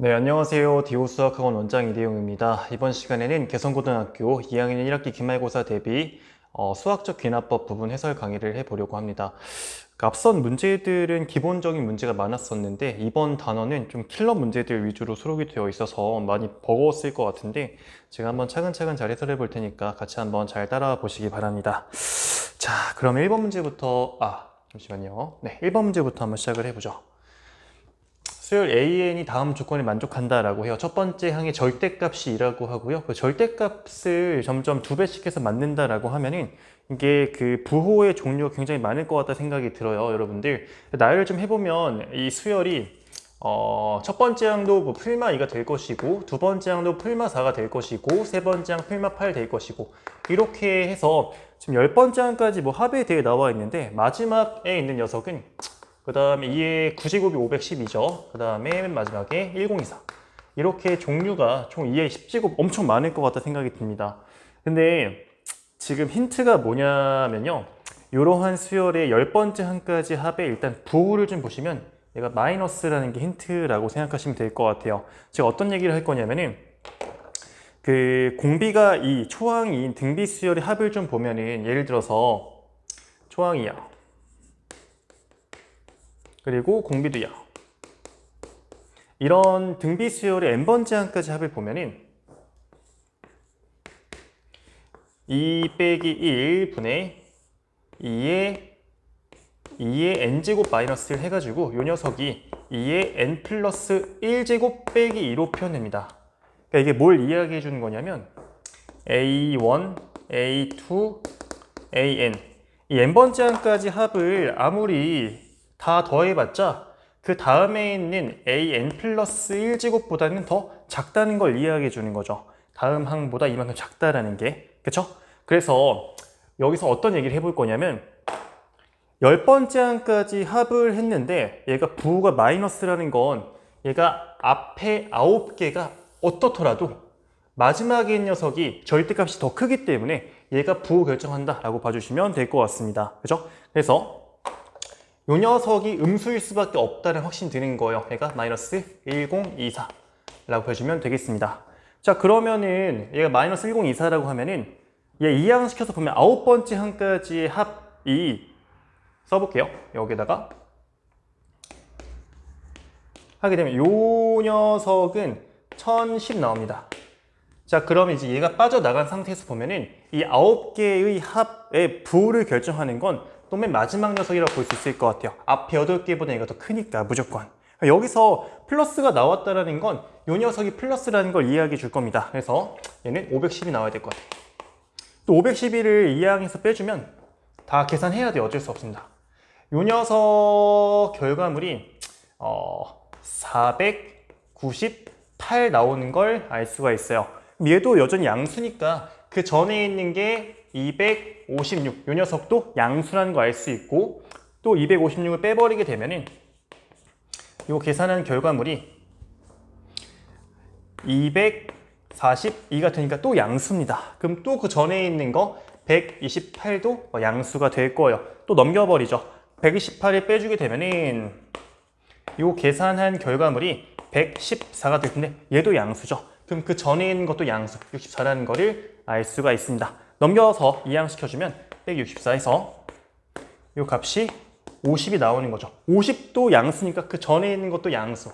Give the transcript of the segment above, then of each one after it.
네, 안녕하세요. 디오수학학원 원장 이대용입니다. 이번 시간에는 개성고등학교 2학년 1학기 기말고사 대비 수학적 귀납법 부분 해설 강의를 해보려고 합니다. 앞선 문제들은 기본적인 문제가 많았었는데 이번 단원은 좀 킬러 문제들 위주로 수록이 되어 있어서 많이 버거웠을 것 같은데 제가 한번 차근차근 잘 해설해 볼 테니까 같이 한번 잘 따라와 보시기 바랍니다. 자, 그럼 1번 문제부터 잠시만요. 네, 1번 문제부터 한번 시작을 해보죠. 수열 AN이 다음 조건에 만족한다라고 해요. 첫 번째 항의 절대값이 2라고 하고요. 그 절대값을 점점 2배씩 해서 맞는다라고 하면은 이게 그 부호의 종류가 굉장히 많을 것 같다 생각이 들어요, 여러분들. 나열을 좀 해보면 이 수열이 첫 번째 항도 뭐 풀마 2가 될 것이고, 두 번째 항도 풀마 4가 될 것이고, 세 번째 항 풀마 8 될 것이고, 이렇게 해서 지금 10번째 항까지 뭐 합에 대해 나와 있는데 마지막에 있는 녀석은 그 다음에 2의 9제곱이 512죠. 그 다음에 맨 마지막에 1024. 이렇게 종류가 총 2의 10제곱 엄청 많을 것 같다 생각이 듭니다. 근데 지금 힌트가 뭐냐면요. 이러한 수열의 10번째 항까지 합에 일단 부호를 좀 보시면 얘가 마이너스라는 게 힌트라고 생각하시면 될 것 같아요. 제가 어떤 얘기를 할 거냐면은 그 공비가 이 초항인 등비 수열의 합을 좀 보면은 예를 들어서 초항이야. 그리고 공비도야. 이런 등비 수열의 n번째 항까지 합을 보면은 2 빼기 1 분의 2의 n제곱 마이너스를 해가지고 이 녀석이 2의 n 플러스 1제곱 빼기 2로 표현됩니다. 그러니까 이게 뭘 이야기해 주는 거냐면 a1, a2, an 이 n번째 항까지 합을 아무리 다 더해봤자 그 다음에 있는 an 플러스 1제곱보다는 더 작다는 걸 이야기해 주는 거죠. 다음 항보다 이만큼 작다라는 게. 그쵸? 그래서 여기서 어떤 얘기를 해볼 거냐면 10번째 항까지 합을 했는데 얘가 부호가 마이너스라는 건 얘가 앞에 9개가 어떻더라도 마지막에 있는 녀석이 절대값이 더 크기 때문에 얘가 부호 결정한다 라고 봐주시면 될 것 같습니다. 그죠? 그래서 이 녀석이 음수일 수밖에 없다는 확신이 드는 거예요. 얘가 마이너스 1024 라고 해주면 되겠습니다. 자, 그러면은 얘가 마이너스 1024라고 하면은 얘 이항시켜서 보면 9번째 항까지의 합이 써볼게요. 여기다가 하게 되면 이 녀석은 1010 나옵니다. 자, 그러면 이제 얘가 빠져나간 상태에서 보면은 이 9개의 합의 부호를 결정하는 건 또 맨 마지막 녀석이라고 볼 수 있을 것 같아요. 앞에 8개보다 얘가 더 크니까 무조건. 여기서 플러스가 나왔다라는 건 이 녀석이 플러스라는 걸 이야기해 줄 겁니다. 그래서 얘는 510이 나와야 될 것 같아요. 또 511을 이항에서 빼주면 다 계산해야 돼요. 어쩔 수 없습니다. 이 녀석 결과물이 498 나오는 걸 알 수가 있어요. 얘도 여전히 양수니까 그 전에 있는 게 256, 이 녀석도 양수라는 거 알 수 있고 또 256을 빼버리게 되면은 이 계산한 결과물이 242가 되니까 또 양수입니다. 그럼 또 그 전에 있는 거 128도 양수가 될 거예요. 또 넘겨버리죠. 128을 빼주게 되면은 이 계산한 결과물이 114가 될 텐데 얘도 양수죠. 그럼 그 전에 있는 것도 양수, 64라는 거를 알 수가 있습니다. 넘겨서 이항시켜주면 164에서 이 값이 50이 나오는 거죠. 50도 양수니까 그 전에 있는 것도 양수.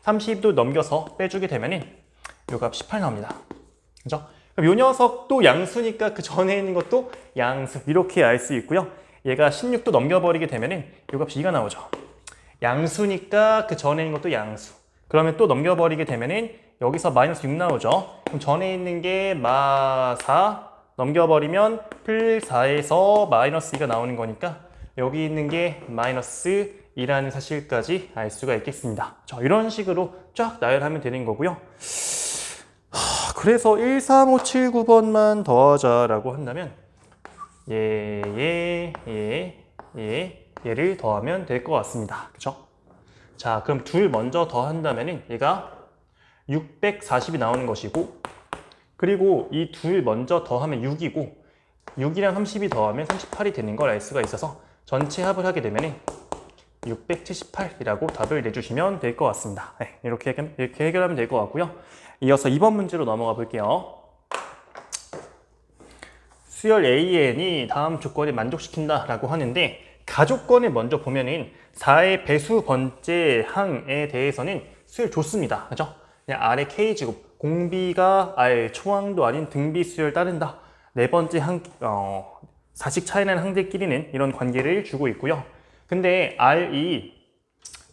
30도 넘겨서 빼주게 되면은 이 값 18 나옵니다. 그죠? 그럼 이 녀석도 양수니까 그 전에 있는 것도 양수. 이렇게 알 수 있고요. 얘가 16도 넘겨버리게 되면은 이 값이 2가 나오죠. 양수니까 그 전에 있는 것도 양수. 그러면 또 넘겨버리게 되면은 여기서 마이너스 6 나오죠. 그럼 전에 있는 게 마4 넘겨버리면 플4에서 마이너스 2가 나오는 거니까 여기 있는 게 마이너스 2라는 사실까지 알 수가 있겠습니다. 자, 이런 식으로 쫙 나열하면 되는 거고요. 그래서 1, 3, 5, 7, 9번만 더하자라고 한다면 얘를 더하면 될 것 같습니다. 그쵸? 자, 그럼 둘 먼저 더한다면은 얘가 640이 나오는 것이고 그리고 이 둘 먼저 더하면 6이고 6이랑 30이 더하면 38이 되는 걸 알 수가 있어서 전체 합을 하게 되면은 678이라고 답을 내주시면 될 것 같습니다. 네, 이렇게 해결하면 될 것 같고요. 이어서 2번 문제로 넘어가 볼게요. 수열 AN이 다음 조건에 만족시킨다 라고 하는데 가조건을 먼저 보면은 4의 배수 번째 항에 대해서는 수열 좋습니다. 그죠? 그냥 아래 K제곱, 공비가 R 초항도 아닌 등비 수열 따른다. 네 번째 사식 차이 나는 항들끼리는 이런 관계를 주고 있고요. 근데 R이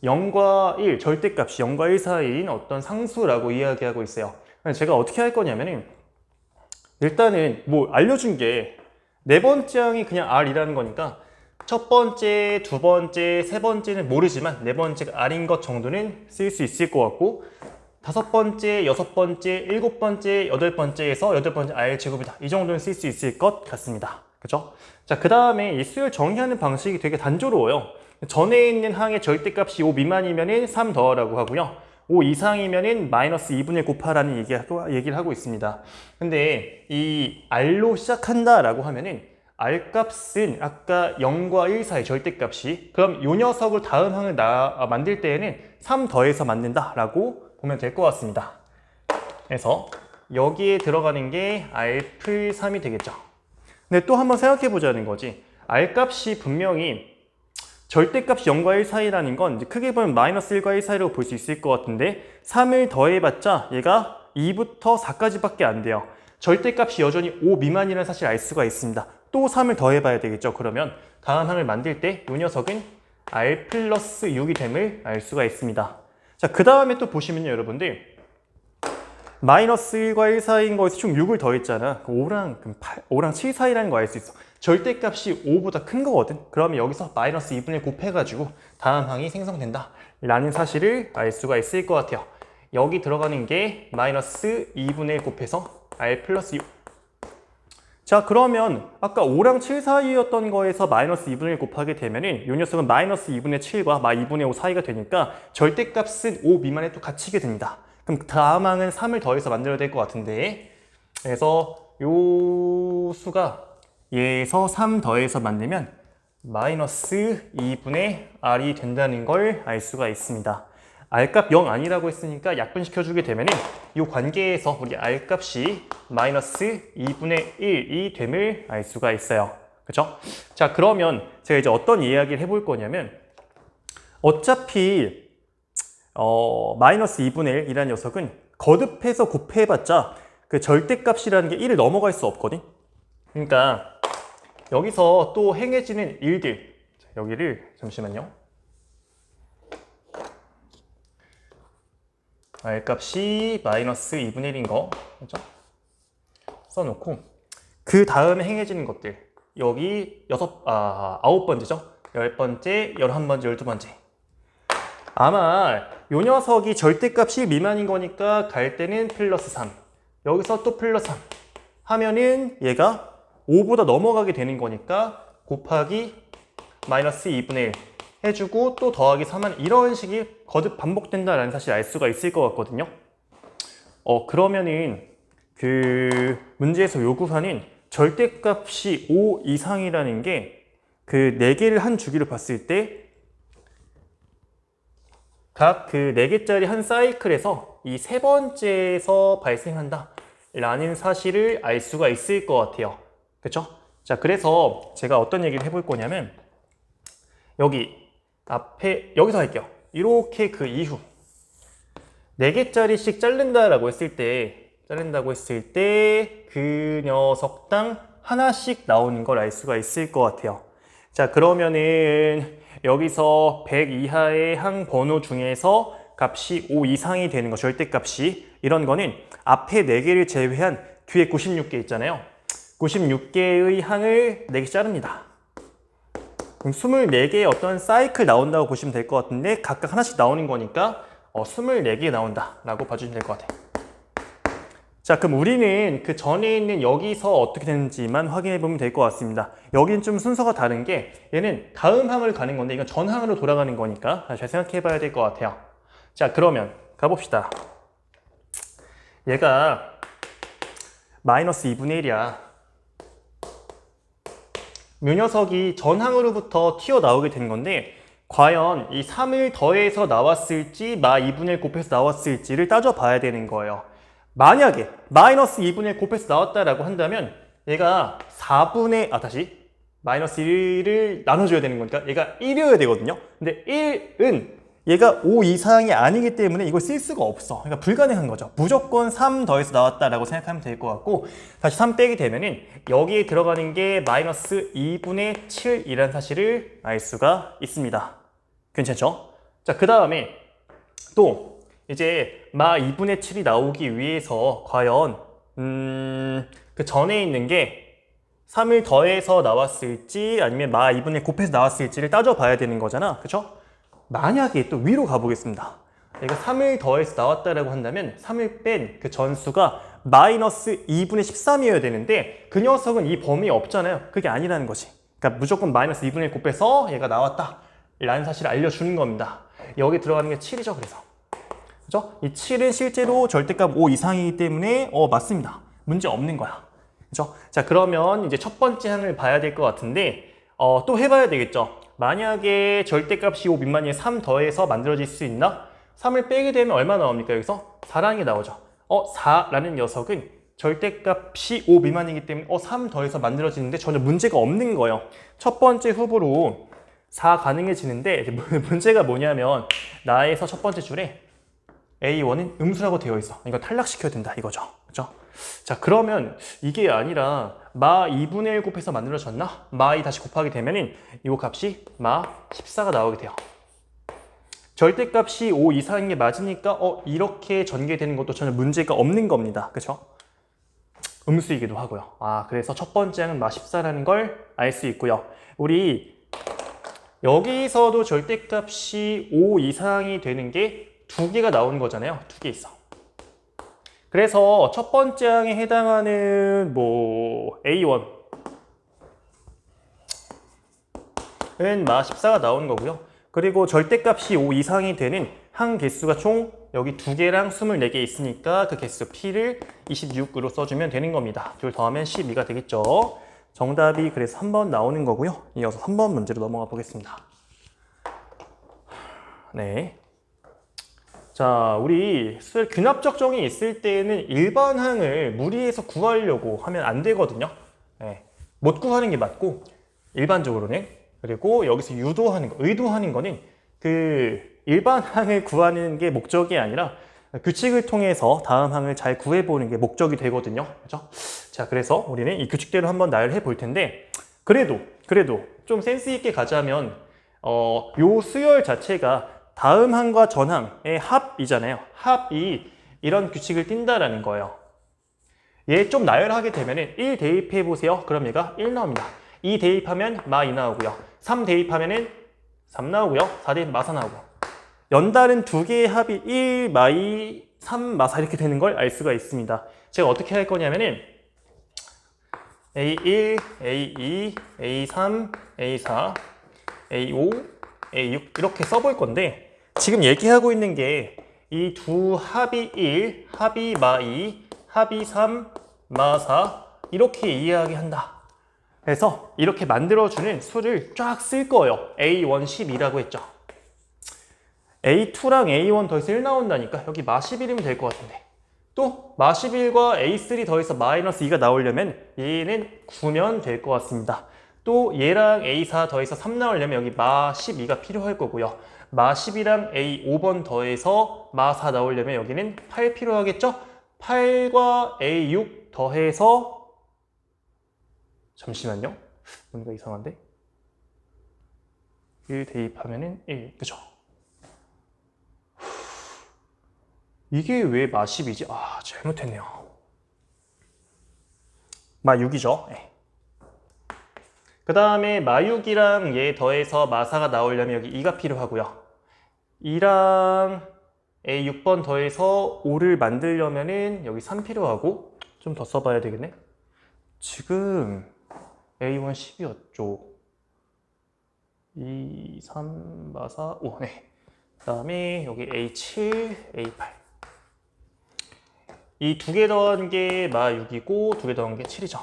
0과 1, 절대값이 0과 1 사이인 어떤 상수라고 이야기하고 있어요. 제가 어떻게 할 거냐면은 일단은 뭐 알려준 게 네 번째 항이 그냥 R이라는 거니까 첫 번째, 두 번째, 세 번째는 모르지만 네 번째가 R인 것 정도는 쓸 수 있을 것 같고 다섯 번째, 여섯 번째, 일곱 번째, 여덟 번째에서 여덟 번째 R 제곱이다. 이 정도는 쓸 수 있을 것 같습니다. 그죠? 자, 그 다음에 이 수열 정의하는 방식이 되게 단조로워요. 전에 있는 항의 절대값이 5 미만이면은 3 더하라고 하고요. 5 이상이면은 마이너스 2분의 1 곱하라는 얘기를 하고 있습니다. 근데 이 R로 시작한다 라고 하면은 R 값은 아까 0과 1 사이 절대값이 그럼 이 녀석을 다음 항을 만들 때에는 3 더해서 만든다 라고 보면 될 것 같습니다. 그래서 여기에 들어가는 게 R+3이 되겠죠. 근데 또 한번 생각해 보자는 거지. R 값이 분명히 절대값이 0과 1 사이라는 건 이제 크게 보면 마이너스 1과 1 사이라고 볼 수 있을 것 같은데 3을 더해봤자 얘가 2부터 4까지밖에 안 돼요. 절대값이 여전히 5 미만이라는 사실을 알 수가 있습니다. 또 3을 더해봐야 되겠죠. 그러면 다음 항을 만들 때 이 녀석은 R 플러스 6이 됨을 알 수가 있습니다. 자, 그 다음에 또 보시면요, 여러분들. 마이너스 1과 1 사이인 거에서 총 6을 더했잖아. 5랑 7 사이라는 거 알 수 있어. 절대값이 5보다 큰 거거든. 그러면 여기서 마이너스 2분의 1 곱해가지고 다음 항이 생성된다 라는 사실을 알 수가 있을 것 같아요. 여기 들어가는 게 마이너스 2분의 1 곱해서 R 플러스 6. 자, 그러면 아까 5랑 7 사이였던 거에서 마이너스 2분의 1 곱하게 되면은 이 녀석은 마이너스 2분의 7과 2분의 5 사이가 되니까 절대값은 5 미만에 또 갇히게 됩니다. 그럼 다음 항은 3을 더해서 만들어야 될 것 같은데 그래서 요 수가 얘에서 3 더해서 만들면 마이너스 2분의 R이 된다는 걸 알 수가 있습니다. R값 0 아니라고 했으니까 약분시켜주게 되면 이 관계에서 우리 R값이 마이너스 2분의 1이 됨을 알 수가 있어요. 그렇죠? 자, 그러면 제가 이제 어떤 이야기를 해볼 거냐면 어차피 마이너스 2분의 1이라는 녀석은 거듭해서 곱해봤자 그 절대값이라는 게 1을 넘어갈 수 없거든. 그러니까 여기서 또 행해지는 일들, 여기를 잠시만요. R값이 마이너스 2분의 1인 거 그렇죠? 써놓고 그 다음에 행해지는 것들 여기 9번째죠? 10번째, 11번째, 12번째 아마 요 녀석이 절대값이 미만인 거니까 갈 때는 플러스 3 여기서 또 플러스 3 하면은 얘가 5보다 넘어가게 되는 거니까 곱하기 마이너스 2분의 1 해주고 또 더하기 3은 이런 식이 거듭 반복된다라는 사실을 알 수가 있을 것 같거든요. 그러면은 그 문제에서 요구하는 절대값이 5 이상이라는 게 그 4개를 한 주기로 봤을 때 각 그 4개짜리 한 사이클에서 이 세 번째에서 발생한다 라는 사실을 알 수가 있을 것 같아요. 그쵸? 자, 그래서 제가 어떤 얘기를 해볼 거냐면 여기 앞에 여기서 할게요. 이렇게 그 이후 4개짜리씩 자른다고 했을 때 그 녀석당 하나씩 나오는 걸 알 수가 있을 것 같아요. 자, 그러면은 여기서 100 이하의 항 번호 중에서 값이 5 이상이 되는 거, 절대값이 이런 거는 앞에 4개를 제외한 뒤에 96개 있잖아요. 96개의 항을 4개 자릅니다. 그럼 24개의 어떤 사이클 나온다고 보시면 될 것 같은데 각각 하나씩 나오는 거니까 24개 나온다 라고 봐주시면 될 것 같아요. 자, 그럼 우리는 그 전에 있는 여기서 어떻게 되는지만 확인해 보면 될 것 같습니다. 여긴 좀 순서가 다른 게 얘는 다음 항을 가는 건데 이건 전 항으로 돌아가는 거니까 잘 생각해 봐야 될 것 같아요. 자, 그러면 가봅시다. 얘가 마이너스 2분의 1이야. 이 녀석이 전항으로부터 튀어나오게 되는 건데 과연 이 3을 더해서 나왔을지 마 2분의 1 곱해서 나왔을지를 따져봐야 되는 거예요. 만약에 마이너스 2분의 1 곱해서 나왔다라고 한다면 얘가 4분의 마이너스 1을 나눠줘야 되는 거니까 얘가 1이어야 되거든요. 근데 1은 얘가 5 이상이 아니기 때문에 이걸 쓸 수가 없어. 그러니까 불가능한 거죠. 무조건 3 더해서 나왔다라고 생각하면 될 것 같고, 다시 3 빼게 되면은 여기에 들어가는 게 마이너스 2분의 7이라는 사실을 알 수가 있습니다. 괜찮죠? 자, 그 다음에 또 이제 마 2분의 7이 나오기 위해서 과연 그 전에 있는 게 3을 더해서 나왔을지 아니면 마 2분의 1 곱해서 나왔을지를 따져봐야 되는 거잖아. 그쵸? 만약에 또 위로 가보겠습니다. 얘가 3을 더해서 나왔다라고 한다면 3을 뺀 그 전수가 마이너스 2분의 13이어야 되는데 그 녀석은 이 범위에 없잖아요. 그게 아니라는 거지. 그러니까 무조건 마이너스 2분의 1 곱해서 얘가 나왔다 라는 사실을 알려주는 겁니다. 여기 들어가는 게 7이죠. 그래서 그죠? 이 7은 실제로 절대값 5 이상이기 때문에 맞습니다. 문제 없는 거야. 그죠? 자, 그러면 이제 첫 번째 항을 봐야 될 것 같은데 또 해봐야 되겠죠. 만약에 절대값이 5 미만이에 3 더해서 만들어질 수 있나? 3을 빼게 되면 얼마 나옵니까? 여기서 4라는 게 나오죠. 4라는 녀석은 절대값이 5 미만이기 때문에 3 더해서 만들어지는데 전혀 문제가 없는 거예요. 첫 번째 후보로 4 가능해지는데 문제가 뭐냐면 나에서 첫 번째 줄에 A1은 음수라고 되어 있어. 이거 탈락시켜야 된다 이거죠. 그죠? 자, 그러면 이게 아니라 마 2분의 1 곱해서 만들어졌나? 마 2 다시 곱하게 되면은 이 값이 마 14가 나오게 돼요. 절대값이 5 이상인 게 맞으니까 이렇게 전개되는 것도 전혀 문제가 없는 겁니다. 그쵸? 음수이기도 하고요. 그래서 첫 번째 항은 마 14라는 걸 알 수 있고요. 우리 여기서도 절대값이 5 이상이 되는 게 두 개가 나오는 거잖아요. 두 개 있어. 그래서 첫 번째 항에 해당하는 A1은 마 14가 나오는 거고요. 그리고 절대값이 5 이상이 되는 항 개수가 총 여기 두 개랑 24개 있으니까 그 개수 P를 26으로 써주면 되는 겁니다. 둘 더하면 12가 되겠죠. 정답이 그래서 3번 나오는 거고요. 이어서 3번 문제로 넘어가 보겠습니다. 네. 자, 우리 수열 균합적정이 있을 때는 일반항을 무리해서 구하려고 하면 안 되거든요. 네. 못 구하는 게 맞고 일반적으로는. 그리고 여기서 의도하는 거는 그 일반항을 구하는 게 목적이 아니라 규칙을 통해서 다음 항을 잘 구해보는 게 목적이 되거든요. 그죠? 자, 그래서 우리는 이 규칙대로 한번 나열해 볼 텐데 그래도 좀 센스 있게 가자면 요 수열 자체가 다음 항과 전항의 합이잖아요. 합이 이런 규칙을 띈다라는 거예요. 얘 좀 나열하게 되면은 1 대입해 보세요. 그럼 얘가 1 나옵니다. 2 대입하면 마 2 나오고요. 3 대입하면은 3 나오고요. 4 대입 마 4 나오고. 연달은 두 개의 합이 1, 마 2, 3, 마 4 이렇게 되는 걸 알 수가 있습니다. 제가 어떻게 할 거냐면은 A1, A2, A3, A4, A5, A6 이렇게 써볼 건데 지금 얘기하고 있는 게 이 두 합이 1, 합이 마 2, 합이 3, 마 4 이렇게 이해하게 한다. 그래서 이렇게 만들어주는 수를 쫙 쓸 거예요. A1 12라고 했죠. A2랑 A1 더해서 1 나온다니까 여기 마 11이면 될 것 같은데 또 마 11과 A3 더해서 마이너스 2가 나오려면 얘는 9면 될 것 같습니다. 또 얘랑 A4 더해서 3 나오려면 여기 마 12가 필요할 거고요. 마 10이랑 A5번 더해서 마 4 나오려면 여기는 8 필요하겠죠? 8과 A6 더해서 잠시만요. 뭔가 이상한데? 1 대입하면은 1, 그죠? 이게 왜 마 10이지? 잘못했네요. 마 6이죠? 네. 그 다음에 마 6이랑 얘 더해서 마 4가 나오려면 여기 2가 필요하고요. 2랑 A6번 더해서 5를 만들려면은 여기 3 필요하고 좀 더 써봐야 되겠네. 지금 A1 10이었죠. 2, 3, 마 4, 5. 네. 그 다음에 여기 A7, A8. 이 두 개 더한 게 마 6이고 두 개 더한 게 7이죠.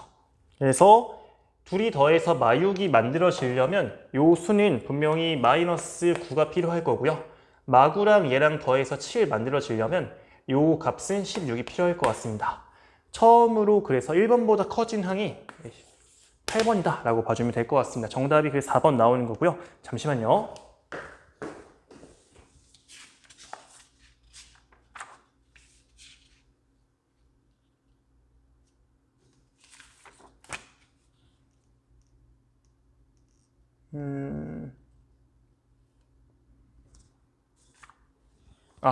그래서 둘이 더해서 마6이 만들어지려면 요 수는 분명히 마이너스 9가 필요할 거고요. 마9랑 얘랑 더해서 7 만들어지려면 요 값은 16이 필요할 것 같습니다. 처음으로 그래서 1번보다 커진 항이 8번이다 라고 봐주면 될 것 같습니다. 정답이 그 4번 나오는 거고요. 잠시만요.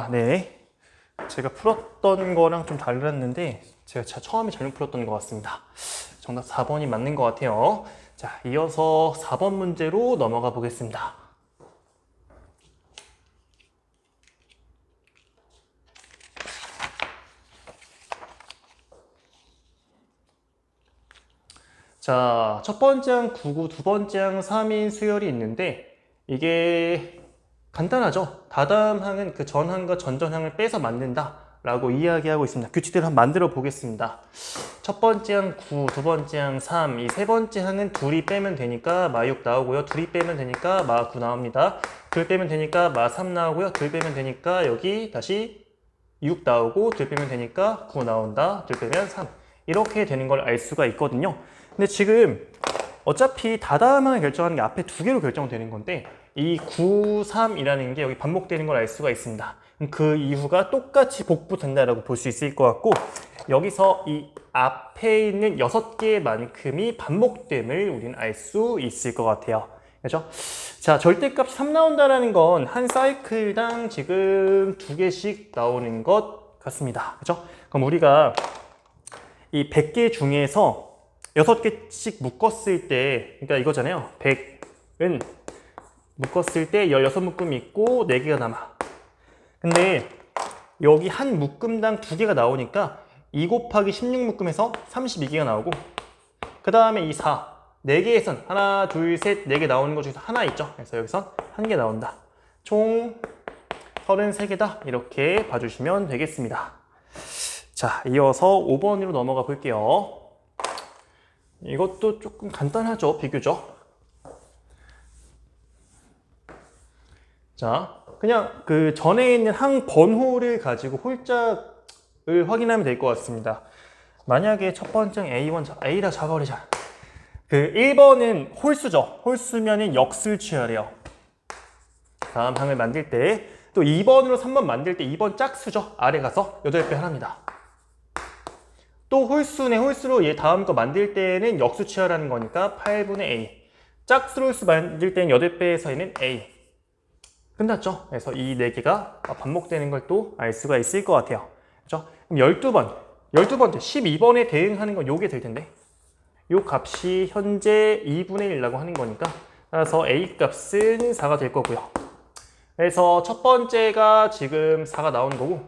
네. 제가 풀었던 거랑 좀 달랐는데 제가 처음에 잘못 풀었던 것 같습니다. 정답 4번이 맞는 것 같아요. 자, 이어서 4번 문제로 넘어가 보겠습니다. 자, 첫 번째 항 9구, 두 번째 항 3인 수열이 있는데 이게 간단하죠. 다다음 항은 그 전항과 전전항을 빼서 만든다 라고 이야기하고 있습니다. 규칙대로 한번 만들어 보겠습니다. 첫 번째 항 9, 두 번째 항 3, 이 세 번째 항은 둘이 빼면 되니까 마6 나오고요. 둘이 빼면 되니까 마9 나옵니다. 둘 빼면 되니까 마3 나오고요. 둘 빼면 되니까 여기 다시 6 나오고 둘 빼면 되니까 9 나온다. 둘 빼면 3. 이렇게 되는 걸 알 수가 있거든요. 근데 지금 어차피 다다음 항을 결정하는 게 앞에 두 개로 결정되는 건데 이 9, 3이라는 게 여기 반복되는 걸 알 수가 있습니다. 그 이후가 똑같이 복부된다라고 볼 수 있을 것 같고 여기서 이 앞에 있는 6개의 만큼이 반복됨을 우리는 알 수 있을 것 같아요. 그렇죠? 자, 절대값 3 나온다라는 건 한 사이클당 지금 2개씩 나오는 것 같습니다. 그렇죠? 그럼 우리가 이 100개 중에서 6개씩 묶었을 때, 그러니까 이거잖아요. 100은 묶었을 때 16묶음이 있고 4개가 남아. 근데 여기 한 묶음당 2개가 나오니까 2 곱하기 16묶음에서 32개가 나오고 그 다음에 이 4, 4개에선 하나, 둘, 셋, 4개 나오는 것 중에서 하나 있죠. 그래서 여기선 1개 나온다. 총 33개다. 이렇게 봐주시면 되겠습니다. 자, 이어서 5번으로 넘어가 볼게요. 이것도 조금 간단하죠, 비교적. 자, 그냥 그 전에 있는 항 번호를 가지고 홀짝을 확인하면 될 것 같습니다. 만약에 첫 번째 A1, A라 잡아버리자. 그 1번은 홀수죠. 홀수면은 역수를 취하래요. 다음 항을 만들 때 또 2번으로 3번 만들 때 2번 짝수죠. 아래 가서 8배 하나입니다. 또 홀수네 홀수로 얘 다음 거 만들 때는 역수 취하라는 거니까 8분의 A. 짝수로 홀수 만들 때는 8배에서 얘는 A. 끝났죠? 그래서 이 4개가 반복되는 걸 또 알 수가 있을 것 같아요. 그렇죠? 그럼 12번째 12번에 대응하는 건 요게 될 텐데 요 값이 현재 2분의 1라고 하는 거니까 따라서 A 값은 4가 될 거고요. 그래서 첫 번째가 지금 4가 나오는 거고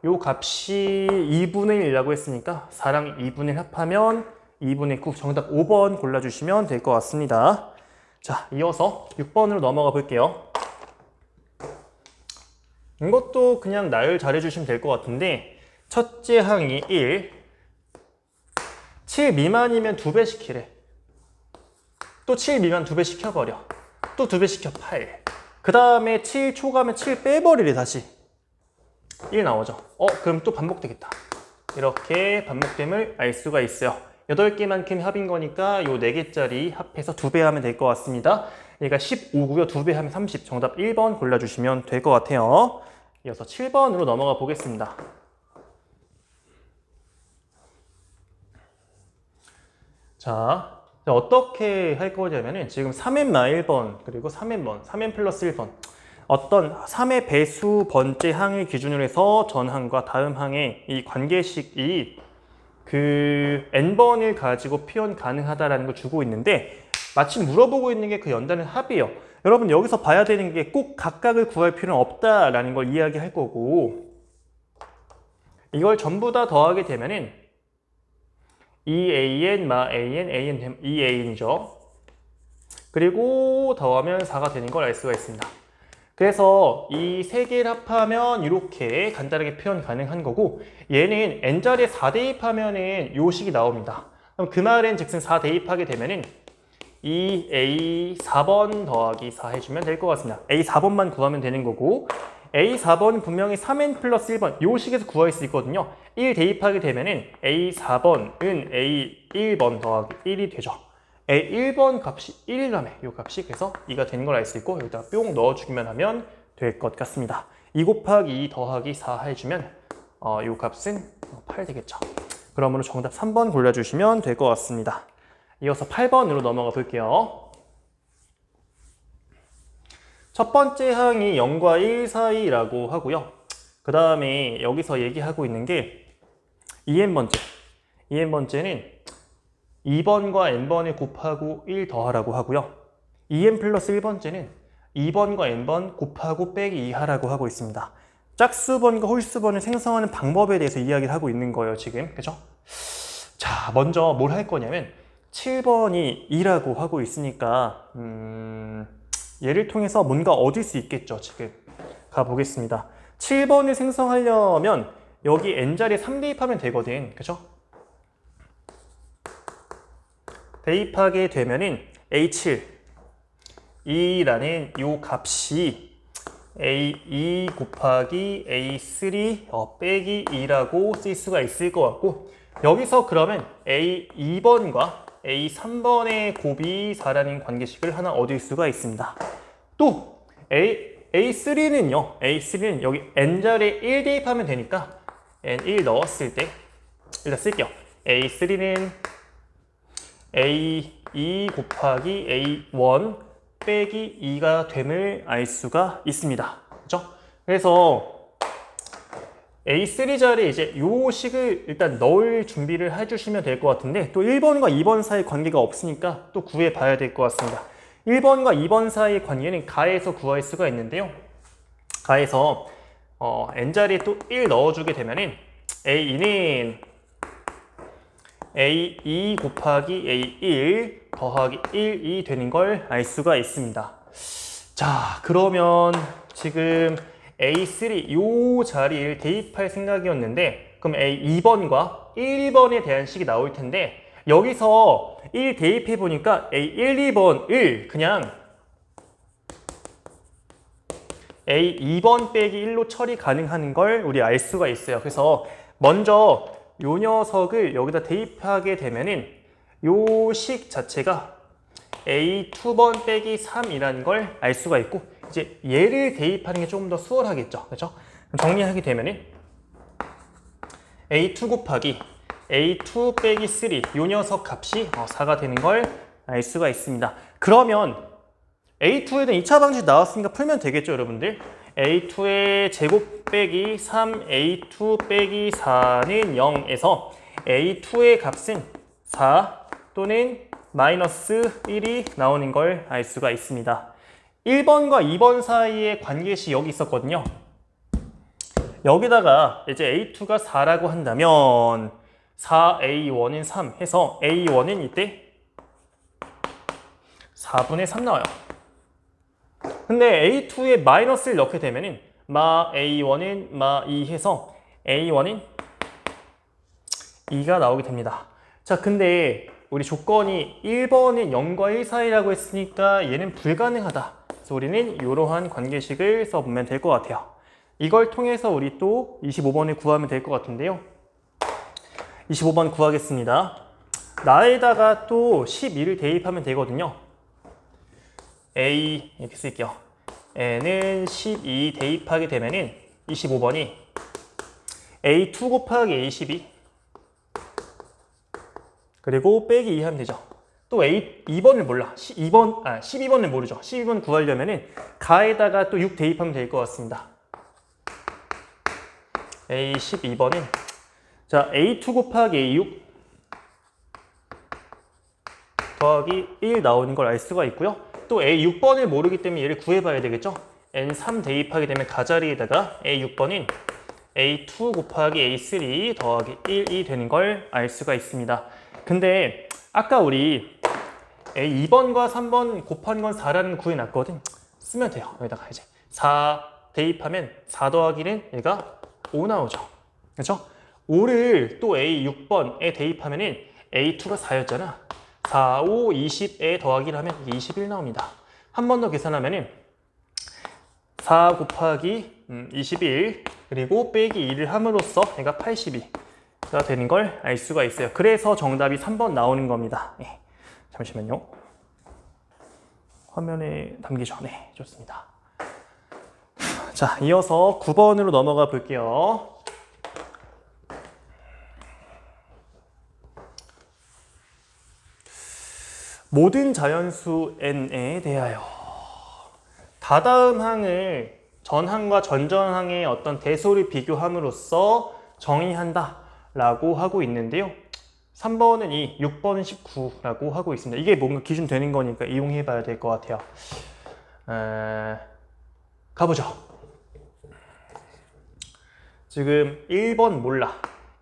요 값이 2분의 1이라고 했으니까 4랑 2분의 1 합하면 2분의 9 정답 5번 골라주시면 될 것 같습니다. 자, 이어서 6번으로 넘어가 볼게요. 이것도 그냥 나열 잘해주시면 될 것 같은데 첫째 항이 1, 7 미만이면 2배 시키래. 또 7 미만 2배 시켜버려. 또 2배 시켜 8. 그 다음에 7 초과면 7 빼버리래 다시. 1 나오죠. 그럼 또 반복되겠다. 이렇게 반복됨을 알 수가 있어요. 8개만큼 합인 거니까 요 4개짜리 합해서 2배 하면 될 것 같습니다. 얘가 15고요. 2배 하면 30. 정답 1번 골라주시면 될 것 같아요. 이어서 7번으로 넘어가 보겠습니다. 자, 어떻게 할 거냐면은 지금 3n 1번 그리고 3n번, 3n 플러스 1번 어떤 3의 배수 번째 항을 기준으로 해서 전 항과 다음 항의 이 관계식이 그 n번을 가지고 표현 가능하다라는 걸 주고 있는데 마침 물어보고 있는 게 그 연단의 합이에요. 여러분 여기서 봐야 되는 게 꼭 각각을 구할 필요는 없다라는 걸 이야기할 거고 이걸 전부 다 더하게 되면은 2an 마 an, an 2an이죠. 그리고 더하면 4가 되는 걸 알 수가 있습니다. 그래서 이 세 개를 합하면 이렇게 간단하게 표현 가능한 거고 얘는 n자리에 4 대입하면은 요 식이 나옵니다. 그럼 그 말은 즉슨 4 대입하게 되면은 이 A 4번 더하기 4 해주면 될 것 같습니다. A 4번만 구하면 되는 거고 A 4번은 분명히 3n 플러스 1번 요 식에서 구할 수 있거든요. 1 대입하게 되면은 A 4번은 A 1번 더하기 1이 되죠. A 1번 값이 1이라며 요 값이 그래서 2가 되는 걸 알 수 있고 여기다가 뿅 넣어주기만 하면 될 것 같습니다. 2 곱하기 2 더하기 4 해주면 요 값은 8 되겠죠. 그러므로 정답 3번 골라주시면 될 것 같습니다. 이어서 8번으로 넘어가 볼게요. 첫 번째 항이 0과 1 사이라고 하고요. 그 다음에 여기서 얘기하고 있는 게 2n번째. 2n번째는 2번과 n번을 곱하고 1 더하라고 하고요. 2n 플러스 1번째는 2번과 n번 곱하고 빼기 2 하라고 하고 있습니다. 짝수번과 홀수번을 생성하는 방법에 대해서 이야기를 하고 있는 거예요, 지금. 그죠? 자, 먼저 뭘 할 거냐면 7번이 2라고 하고 있으니까 얘를 통해서 뭔가 얻을 수 있겠죠, 지금. 가보겠습니다. 7번을 생성하려면 여기 n자리에 3 대입하면 되거든. 그죠? 대입하게 되면은 A7 2라는 요 값이 A2 곱하기 A3 빼기 2라고 쓸 수가 있을 것 같고 여기서 그러면 A2번과 A3번의 곱이 4라는 관계식을 하나 얻을 수가 있습니다. 또 A3는요. A3는 여기 n자리에 1 대입하면 되니까 n1 넣었을 때 일단 쓸게요. A3는 A2 곱하기 A1 빼기 2가 됨을 알 수가 있습니다. 그렇죠? 그래서 A3 자리에 이제 요 식을 일단 넣을 준비를 해주시면 될 것 같은데 또 1번과 2번 사이 관계가 없으니까 또 구해 봐야 될 것 같습니다. 1번과 2번 사이의 관계는 가에서 구할 수가 있는데요. 가에서 n자리에 또 1 넣어주게 되면은 A2는 A2 곱하기 A1 더하기 1이 되는 걸 알 수가 있습니다. 자, 그러면 지금 A3 요 자리를 대입할 생각이었는데 그럼 A2번과 1번에 대한 식이 나올 텐데 여기서 1 대입해 보니까 A1, 2번을 그냥 A2번 빼기 1로 처리 가능한 걸 우리 알 수가 있어요. 그래서 먼저 요 녀석을 여기다 대입하게 되면은 요 식 자체가 A2번 빼기 3이라는 걸 알 수가 있고 이제 얘를 대입하는 게 조금 더 수월하겠죠. 그렇죠? 정리하게 되면은 A2 곱하기 A2 빼기 3 요 녀석 값이 4가 되는 걸 알 수가 있습니다. 그러면 A2에 대한 2차 방식 나왔으니까 풀면 되겠죠, 여러분들? A2의 제곱 빼기 3A2 빼기 4는 0에서 A2의 값은 4 또는 마이너스 1이 나오는 걸 알 수가 있습니다. 1번과 2번 사이의 관계식 여기 있었거든요. 여기다가 이제 A2가 4라고 한다면 4A1은 3 해서 A1은 이때 4분의 3 나와요. 근데 A2에 마이너스를 넣게 되면은 마 A1은 마 2 해서 A1은 2가 나오게 됩니다. 자, 근데 우리 조건이 1번은 0과 1 사이라고 했으니까 얘는 불가능하다. 그래서 우리는 이러한 관계식을 써보면 될 것 같아요. 이걸 통해서 우리 또 25번을 구하면 될 것 같은데요. 25번 구하겠습니다. 나에다가 또 12를 대입하면 되거든요. A 이렇게 쓸게요. n은 12 대입하게 되면은 25번이 A2 곱하기 A12 그리고 빼기 2 하면 되죠. 또 2번을 몰라. 12번을 모르죠. 12번 구하려면은 가에다가 또 6 대입하면 될 것 같습니다. A12번은 자, A2 곱하기 A6 더하기 1 나오는 걸 알 수가 있고요. 또 A6번을 모르기 때문에 얘를 구해봐야 되겠죠. N3 대입하게 되면 가자리에다가 A6번인 A2 곱하기 A3 더하기 1이 되는 걸 알 수가 있습니다. 근데 아까 우리 A2번과 3번 곱한 건 4라는 구해놨거든. 쓰면 돼요. 여기다가 이제 4 대입하면 4 더하기는 얘가 5 나오죠. 그렇죠? 5를 또 A6번에 대입하면은 A2가 4였잖아. 4, 5, 20에 더하기를 하면 이게 21 나옵니다. 한 번 더 계산하면은 4 곱하기 21 그리고 빼기 2를 함으로써 얘가 82가 되는 걸 알 수가 있어요. 그래서 정답이 3번 나오는 겁니다. 네. 잠시만요. 화면에 담기죠. 네, 좋습니다. 자, 이어서 9번으로 넘어가 볼게요. 모든 자연수 n에 대하여 다다음 항을 전항과 전전항의 어떤 대소를 비교함으로써 정의한다 라고 하고 있는데요. 3번은 2, 6번은 19라고 하고 있습니다. 이게 뭔가 기준 되는 거니까 이용해 봐야 될 것 같아요. 가보죠. 지금 1번 몰라,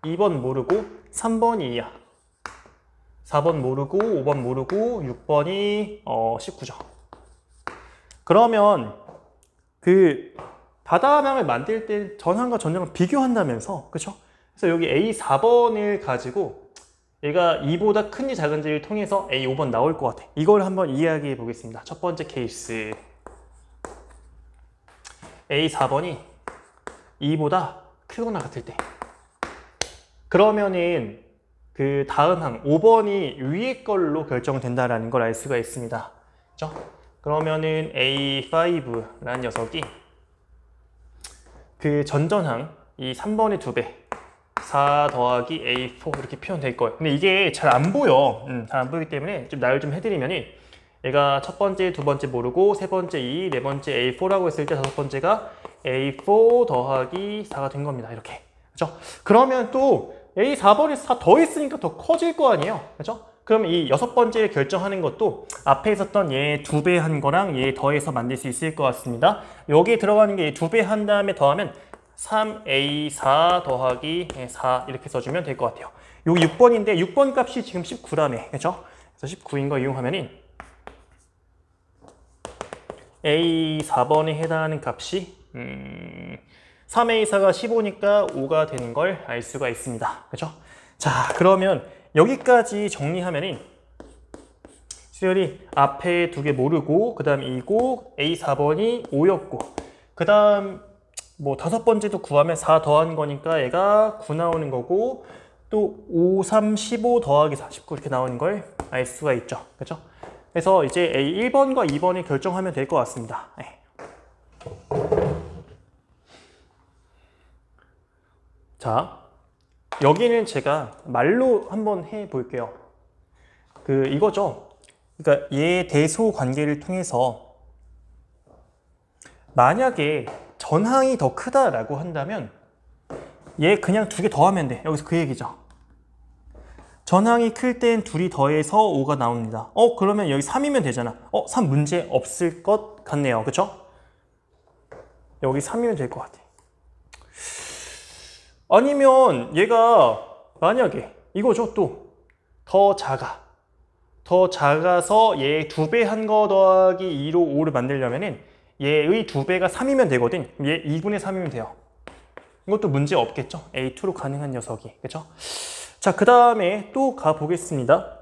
2번 모르고 3번이 2야. 4번 모르고 5번 모르고 6번이 19죠. 그러면 그 다다음항을 만들 때 전항과 전전항을 비교한다면서, 그쵸? 그래서 여기 A4번을 가지고 얘가 2보다 큰지 작은지를 통해서 A5번 나올 것 같아. 이걸 한번 이야기해 보겠습니다. 첫 번째 케이스. A4번이 2보다 크거나 같을 때. 그러면은 그 다음 항 5번이 위에 걸로 결정된다라는 걸 알 수가 있습니다. 그렇죠? 그러면은 A5라는 녀석이 그 전전항 이 3번의 2배 4 더하기 A4 이렇게 표현될 거예요. 근데 이게 잘 안 보여. 잘 안 보이기 때문에 좀 나열 좀 해드리면은 얘가 첫 번째, 두 번째 모르고 세 번째 2, 네 번째 A4라고 했을 때 다섯 번째가 A4 더하기 4가 된 겁니다. 이렇게. 그렇죠? 그러면 또 A4번이 4 더했으니까 더 커질 거 아니에요. 그렇죠? 그럼 이 여섯 번째를 결정하는 것도 앞에 있었던 얘 2배 한 거랑 얘 더해서 만들 수 있을 것 같습니다. 여기에 들어가는 게 2배 한 다음에 더하면 3A4 더하기 4 이렇게 써주면 될 것 같아요. 여기 6번인데 6번 값이 지금 19라며. 그렇죠? 그래서 19인 거 이용하면은 A4번에 해당하는 값이 3A4가 15니까 5가 되는 걸 알 수가 있습니다. 그렇죠? 자, 그러면 여기까지 정리하면은 수열이 앞에 두 개 모르고 그 다음 2고 A4번이 5였고 그 다음 뭐 다섯 번째도 구하면 4 더한 거니까 얘가 9 나오는 거고 또 5, 3, 15 더하기 49 이렇게 나오는 걸 알 수가 있죠. 그렇죠? 그래서 이제 A1번과 2번을 결정하면 될 것 같습니다. 네. 자, 여기는 제가 말로 한번 해 볼게요. 이거죠. 그러니까 얘 대소 관계를 통해서 만약에 전항이 더 크다라고 한다면 얘 그냥 두 개 더하면 돼. 여기서 그 얘기죠. 전항이 클 땐 둘이 더해서 5가 나옵니다. 그러면 여기 3이면 되잖아. 3 문제 없을 것 같네요. 그쵸? 여기 3이면 될 것 같아. 아니면 얘가 만약에 이거죠. 또 더 작아. 더 작아서 얘 2배 한 거 더하기 2로 5를 만들려면은 얘의 2배가 3이면 되거든. 얘 2분의 3이면 돼요. 이것도 문제 없겠죠? A2로 가능한 녀석이. 그쵸? 자, 그 다음에 또 가보겠습니다.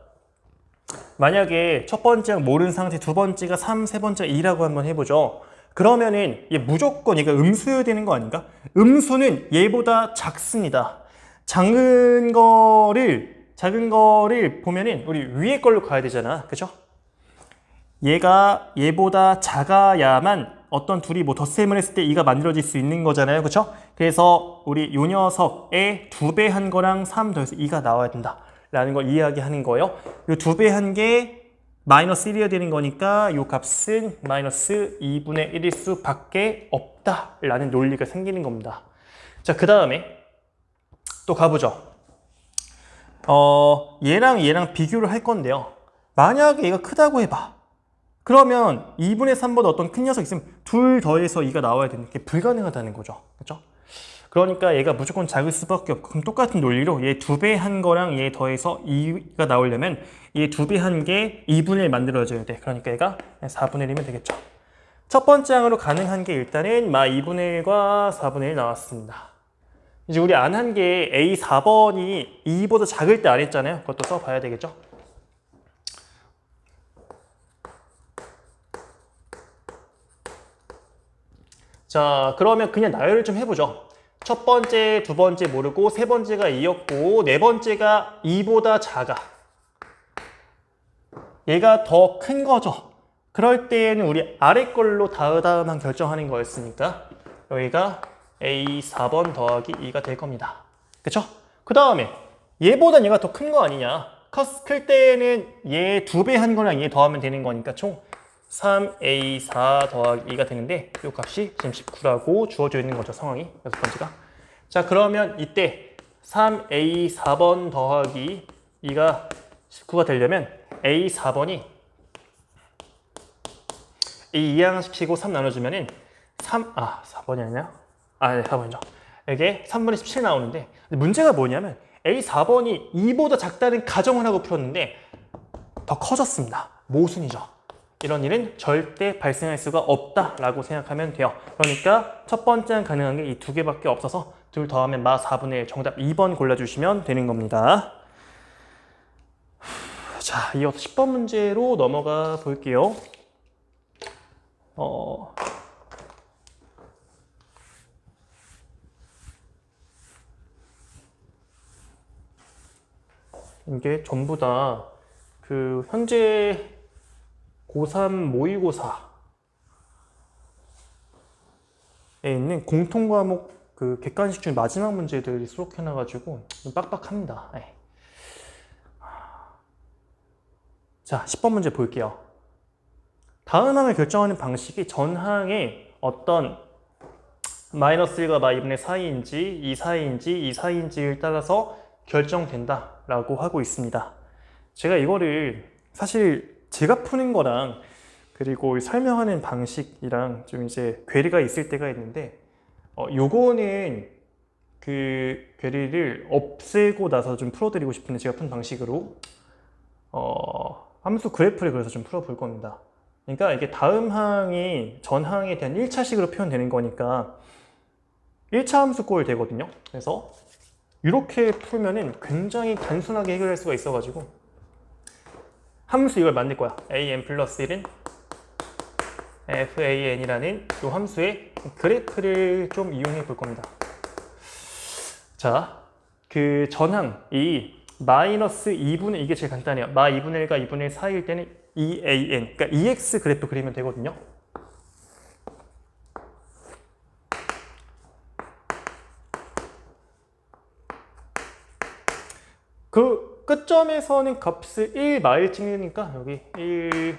만약에 첫 번째가 모르는 상태, 두 번째가 3, 세 번째가 2라고 한번 해보죠. 그러면은 얘 무조건 얘가 음수여야 되는 거 아닌가? 음수는 얘보다 작습니다. 작은 거를 보면은 우리 위에 걸로 가야 되잖아. 그죠? 얘가 얘보다 작아야만 어떤 둘이 뭐 덧셈을 했을 때 2가 만들어질 수 있는 거잖아요. 그쵸? 그래서 우리 요 녀석의 2배 한 거랑 3 더해서 2가 나와야 된다 라는 걸 이야기하는 거예요. 요 2배 한 게 마이너스 1이어야 되는 거니까 요 값은 마이너스 2분의 1일 수밖에 없다 라는 논리가 생기는 겁니다. 자, 그 다음에 또 가보죠. 얘랑 비교를 할 건데요. 만약에 얘가 크다고 해봐. 그러면 2분의 3보다 어떤 큰 녀석 있으면 둘 더해서 2가 나와야 되는 게 불가능하다는 거죠. 그렇죠? 그러니까 얘가 무조건 작을 수밖에 없고, 그럼 똑같은 논리로 얘 2배 한 거랑 얘 더해서 2가 나오려면 얘 2배 한 게 2분의 1 만들어줘야 돼. 그러니까 얘가 4분의 1이면 되겠죠. 첫 번째 항으로 가능한 게 일단은 2분의 1과 4분의 1 나왔습니다. 이제 우리 안 한 게 A4번이 2보다 작을 때 안 했잖아요. 그것도 써봐야 되겠죠? 자, 그러면 그냥 나열을 좀 해보죠. 첫 번째, 두 번째 모르고 세 번째가 2였고 네 번째가 2보다 작아. 얘가 더 큰 거죠. 그럴 때에는 우리 아래 걸로 다음한 결정하는 거였으니까 여기가 A4번 더하기 2가 될 겁니다. 그쵸? 그 다음에 얘보단 얘가 더 큰 거 아니냐. 클 때는 얘 2배 한 거랑 얘 더하면 되는 거니까 총 3A4 더하기 2가 되는데 이 값이 지금 19라고 주어져 있는 거죠. 상황이 여섯 번째가. 자, 그러면 이때 3A4번 더하기 2가 19가 되려면 A4번이 이 이항시키고 3 나눠주면은 4번이 아니냐? 네, 4번이죠. 이게 3분의 17 나오는데 문제가 뭐냐면 A4번이 2보다 작다는 가정을 하고 풀었는데 더 커졌습니다. 모순이죠. 이런 일은 절대 발생할 수가 없다라고 생각하면 돼요. 그러니까 첫 번째는 가능한 게 이 두 개밖에 없어서 둘 더하면 마 4분의 1 정답 2번 골라주시면 되는 겁니다. 자, 이어서 10번 문제로 넘어가 볼게요. 이게 전부 다 그 현재 고3 모의고사에 있는 공통 과목 그 객관식 중 마지막 문제들이 수록해놔가지고 좀 빡빡합니다. 네. 자, 10번 문제 볼게요. 다음 항을 결정하는 방식이 전 항에 어떤 마이너스 1과 마 2분의 4인지 이 사이인지 이 사이인지를 따라서 결정된다라고 하고 있습니다. 제가 이거를 사실 제가 푸는 거랑 그리고 설명하는 방식이랑 좀 이제 괴리가 있을 때가 있는데 요거는 그 괴리를 없애고 나서 좀 풀어드리고 싶은데 제가 푼 방식으로 함수 그래프를 그래서 좀 풀어볼 겁니다. 그러니까 이게 다음 항이 전 항에 대한 1차식으로 표현되는 거니까 1차 함수 꼴 되거든요. 그래서 이렇게 풀면은 굉장히 단순하게 해결할 수가 있어가지고 함수 이걸 만들 거야. an 플러스 1은 fan이라는 이 함수의 그래프를 좀 이용해 볼 겁니다. 자, 그 전항 이 마이너스 2분의 이게 제일 간단해요. 마 2분의 1과 2분의 1 사이일 때는 EAN, 그러니까 EX 그래프 그리면 되거든요. 그 끝점에서는 값을 1 마일 찍으니까 여기 1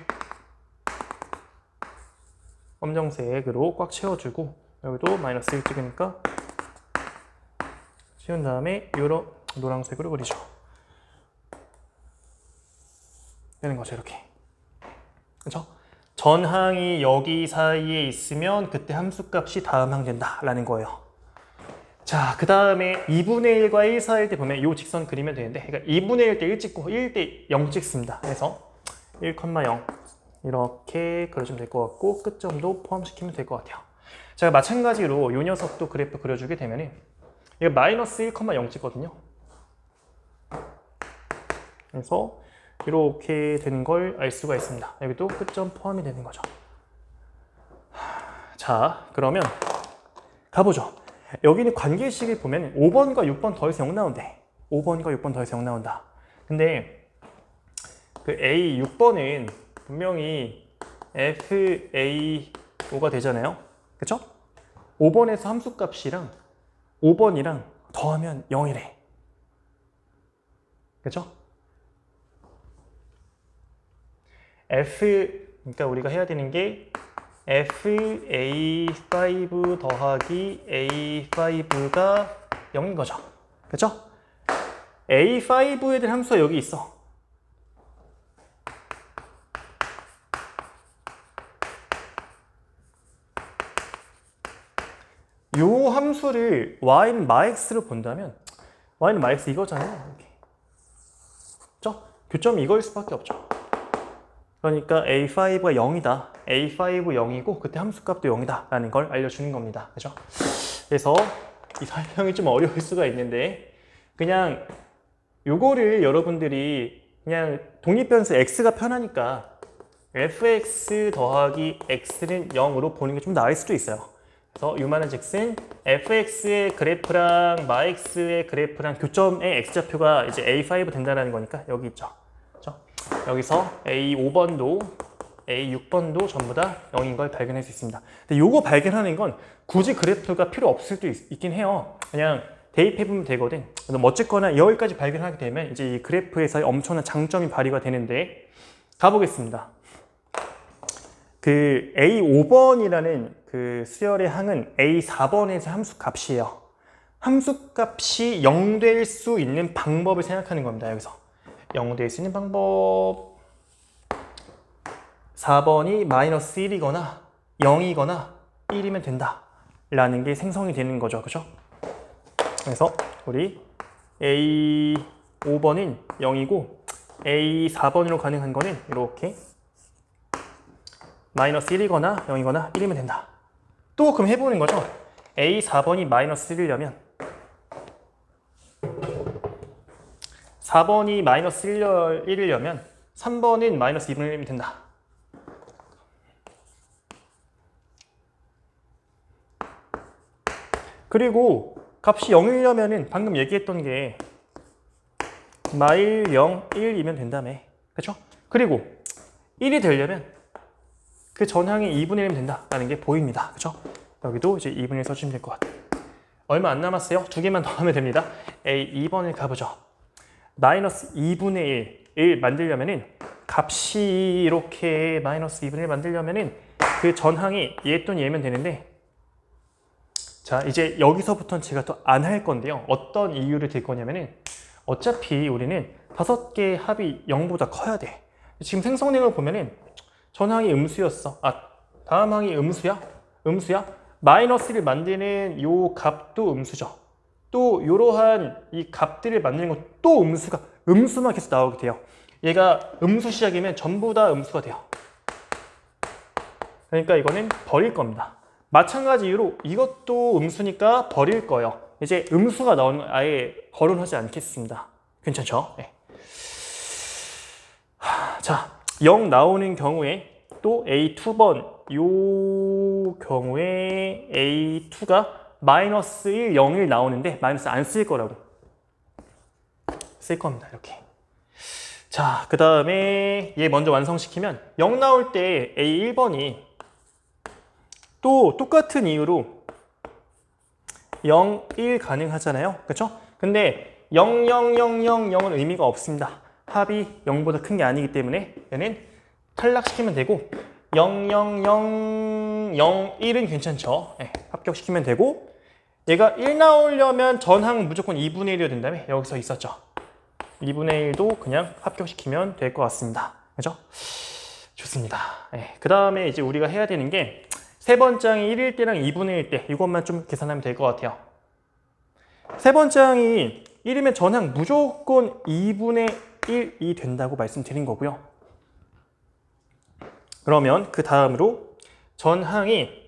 검정색으로 꽉 채워주고 여기도 마이너스 1 찍으니까 채운 다음에 이런 노란색으로 그리죠. 되는 거죠, 이렇게. 그렇죠? 전항이 여기 사이에 있으면 그때 함수값이 다음 항 된다라는 거예요. 자, 그 다음에 2분의 1과 1 사이일 때 보면 이 직선 그리면 되는데 그러니까 2분의 1 때 1 찍고 1 때 0 찍습니다. 그래서 1,0 이렇게 그려주면 될 것 같고 끝점도 포함시키면 될 것 같아요. 제가 마찬가지로 이 녀석도 그래프 그려주게 되면 이거 마이너스 1,0 찍거든요. 그래서 이렇게 되는 걸 알 수가 있습니다. 여기도 끝점 포함이 되는 거죠. 자, 그러면 가보죠. 여기는 관계식을 보면 5번과 6번 더해서 0 나온대. 5번과 6번 더해서 0 나온다. 근데 그 A 6번은 분명히 FAO가 되잖아요. 그쵸? 5번에서 함수값이랑 5번이랑 더하면 0이래. 그쵸? 그러니까 우리가 해야 되는 게 FA5 더하기 A5가 0인 거죠. 그쵸? A5에 대한 함수가 여기 있어. 요 함수를 y는 마x로 본다면 y는 max 이거잖아요. 이렇게. 그쵸? 교점이 이거일 수밖에 없죠. 그러니까 A5가 0이다. A5 0이고 그때 함수값도 0이다 라는 걸 알려주는 겁니다. 그죠? 그래서 이 설명이 좀 어려울 수가 있는데 그냥 요거를 여러분들이 그냥 독립변수 x가 편하니까 fx 더하기 x는 0으로 보는 게 좀 나을 수도 있어요. 그래서 요만한 즉슨 fx의 그래프랑 마x의 그래프랑 교점의 x좌표가 이제 a5 된다는 거니까 여기 있죠. 그렇죠? 여기서 a5번도 a6번도 전부 다 0인 걸 발견할 수 있습니다. 근데 요거 발견하는 건 굳이 그래프가 필요 없을 수도 있긴 해요. 그냥 대입해보면 되거든. 어쨌거나 여기까지 발견하게 되면 이제 이 그래프에서의 엄청난 장점이 발휘가 되는데 가보겠습니다. 그 A5번이라는 그 수열의 항은 A4번에서 함수 값이에요. 함수 값이 0 될 수 있는 방법을 생각하는 겁니다. 여기서 0 될 수 있는 방법 4번이 마이너스 1이거나 0이거나 1이면 된다 라는 게 생성이 되는 거죠. 그죠? 그래서 우리 A5번은 0이고 A4번으로 가능한 거는 이렇게 마이너스 1이거나 0이거나 1이면 된다. 또 그럼 해보는 거죠. A4번이 마이너스 1이려면 4번이 마이너스 1이려면 3번은 마이너스 2분의 1이면 된다. 그리고 값이 0이려면은 방금 얘기했던 게 마일 0, 1이면 된다며. 그쵸? 그리고 1이 되려면 그 전항이 2분의 1이면 된다라는 게 보입니다. 그쵸? 여기도 이제 2분의 1 써주면 될 것 같아요. 얼마 안 남았어요. 두 개만 더 하면 됩니다. A 2번을 가보죠. 마이너스 2분의 1을 만들려면은 값이 이렇게 마이너스 2분의 1 만들려면은 그 전항이 얘 또는 얘면 되는데 자 이제 여기서부터는 제가 또 안 할 건데요. 어떤 이유를 들 거냐면은 어차피 우리는 5개의 합이 0보다 커야 돼. 지금 생성된 걸 보면은 전항이 음수였어. 다음 항이 음수야? 음수야? 마이너스를 만드는 요 값도 음수죠. 또 이러한 이 값들을 만드는 것도 음수만 계속 나오게 돼요. 얘가 음수 시작이면 전부 다 음수가 돼요. 그러니까 이거는 버릴 겁니다. 마찬가지 이유로 이것도 음수니까 버릴 거예요. 이제 음수가 나오는 아예 거론하지 않겠습니다. 괜찮죠? 네. 자, 0 나오는 경우에 또 A2번 요 경우에 A2가 마이너스 1, 0, 1 나오는데 마이너스 안 쓸 거라고 쓸 겁니다. 이렇게. 자, 그 다음에 얘 먼저 완성시키면 0 나올 때 A1번이 또 똑같은 이유로 0, 1 가능하잖아요. 그렇죠? 근데 0, 0, 0, 0, 0은 의미가 없습니다. 합이 0보다 큰 게 아니기 때문에 얘는 탈락시키면 되고 0, 0, 0, 0, 1은 괜찮죠. 네, 합격시키면 되고 얘가 1 나오려면 전항 무조건 2분의 1이어야 된다며 여기서 있었죠. 2분의 1도 그냥 합격시키면 될 것 같습니다. 그죠? 좋습니다. 네, 그 다음에 이제 우리가 해야 되는 게 세 번째 항이 1일 때랑 2분의 1일 때 이것만 좀 계산하면 될 것 같아요. 세 번째 항이 1이면 전항 무조건 2분의 1이 된다고 말씀드린 거고요. 그러면 그 다음으로 전항이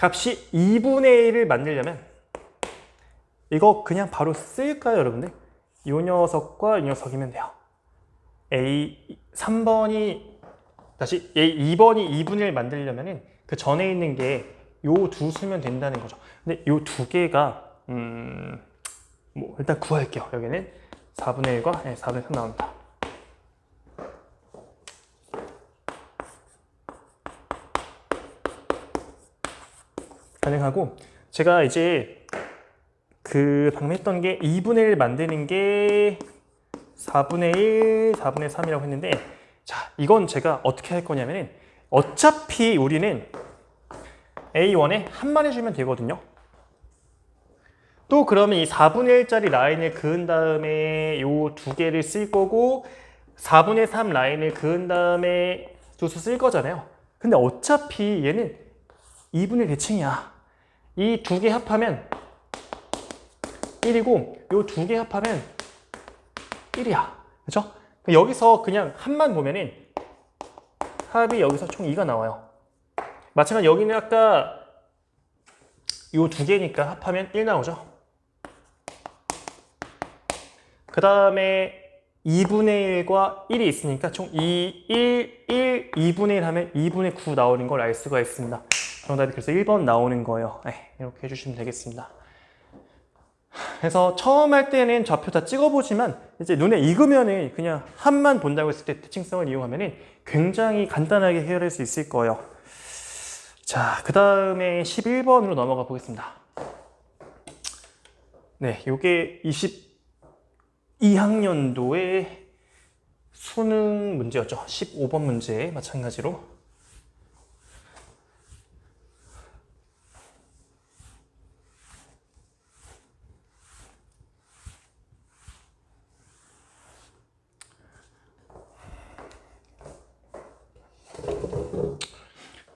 값이 2분의 1을 만들려면 이거 그냥 바로 쓸까요, 여러분들? 이 녀석과 이 녀석이면 돼요. A3번이 다시 A2번이 2분의 1 만들려면 그 전에 있는 게 요 두 수면 된다는 거죠. 근데 요 두 개가 뭐 일단 구할게요. 여기는 4분의 1과 4분의 3 나옵니다. 가능하고 제가 이제 그 방금 했던 게 2분의 1 만드는 게 4분의 1, 4분의 3이라고 했는데 자, 이건 제가 어떻게 할 거냐면은 어차피 우리는 A1에 한만 해주면 되거든요. 또 그러면 이 4분의 1짜리 라인을 그은 다음에 요 두 개를 쓸 거고 4분의 3 라인을 그은 다음에 두 수 쓸 거잖아요. 근데 어차피 얘는 2분의 대칭이야. 이 두 개 합하면 1이고 요 두 개 합하면 1이야. 그렇죠? 여기서 그냥 합만 보면은 합이 여기서 총 2가 나와요. 마찬가지 여기는 아까 요 두 개니까 합하면 1 나오죠. 그 다음에 2분의 1과 1이 있으니까 총 2, 2분의 1 하면 2분의 9 나오는 걸 알 수가 있습니다. 정답이 그래서 1번 나오는 거예요. 네, 이렇게 해주시면 되겠습니다. 그래서 처음 할 때는 좌표 다 찍어보지만 이제 눈에 익으면은 그냥 합만 본다고 했을 때 특징성을 이용하면은 굉장히 간단하게 해결할 수 있을 거예요. 자, 그 다음에 11번으로 넘어가 보겠습니다. 네, 요게 22학년도의 수능 문제였죠. 15번 문제 마찬가지로.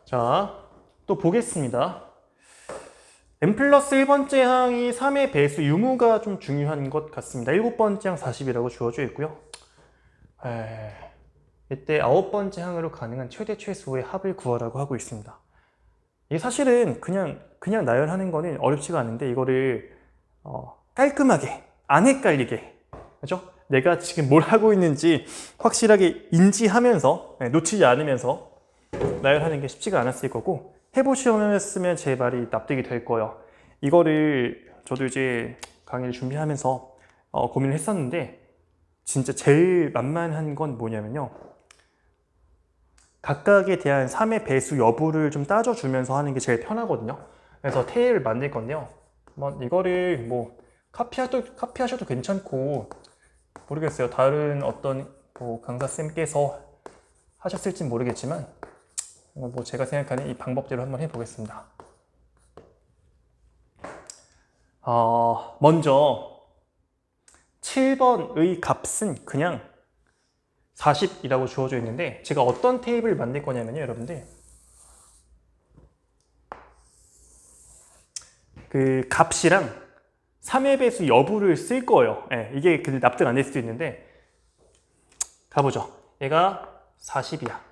자, 또 보겠습니다. n 플러스 1번째 항이 3의 배수 유무가 좀 중요한 것 같습니다. 7번째 항 40이라고 주어져 있고요. 이때 9번째 항으로 가능한 최대 최소의 합을 구하라고 하고 있습니다. 이게 사실은 그냥 나열하는 거는 어렵지가 않은데 이거를 깔끔하게 안 헷갈리게, 그죠? 내가 지금 뭘 하고 있는지 확실하게 인지하면서 놓치지 않으면서 나열하는 게 쉽지가 않았을 거고, 해보시면서 제 말이 납득이 될 거예요. 이거를 저도 이제 강의를 준비하면서 고민을 했었는데 진짜 제일 만만한 건 뭐냐면요, 각각에 대한 3의 배수 여부를 좀 따져주면서 하는 게 제일 편하거든요. 그래서 테일을 만들 건데요, 이거를 뭐 카피하셔도 괜찮고, 모르겠어요. 다른 어떤 강사쌤께서 하셨을지 모르겠지만 뭐 제가 생각하는 이 방법대로 한번 해보겠습니다. 먼저 7번의 값은 그냥 40이라고 주어져 있는데, 제가 어떤 테이블을 만들 거냐면요, 여러분들, 그 값이랑 3의 배수 여부를 쓸 거예요. 이게 근데 납득 안 될 수도 있는데, 가보죠. 얘가 40이야.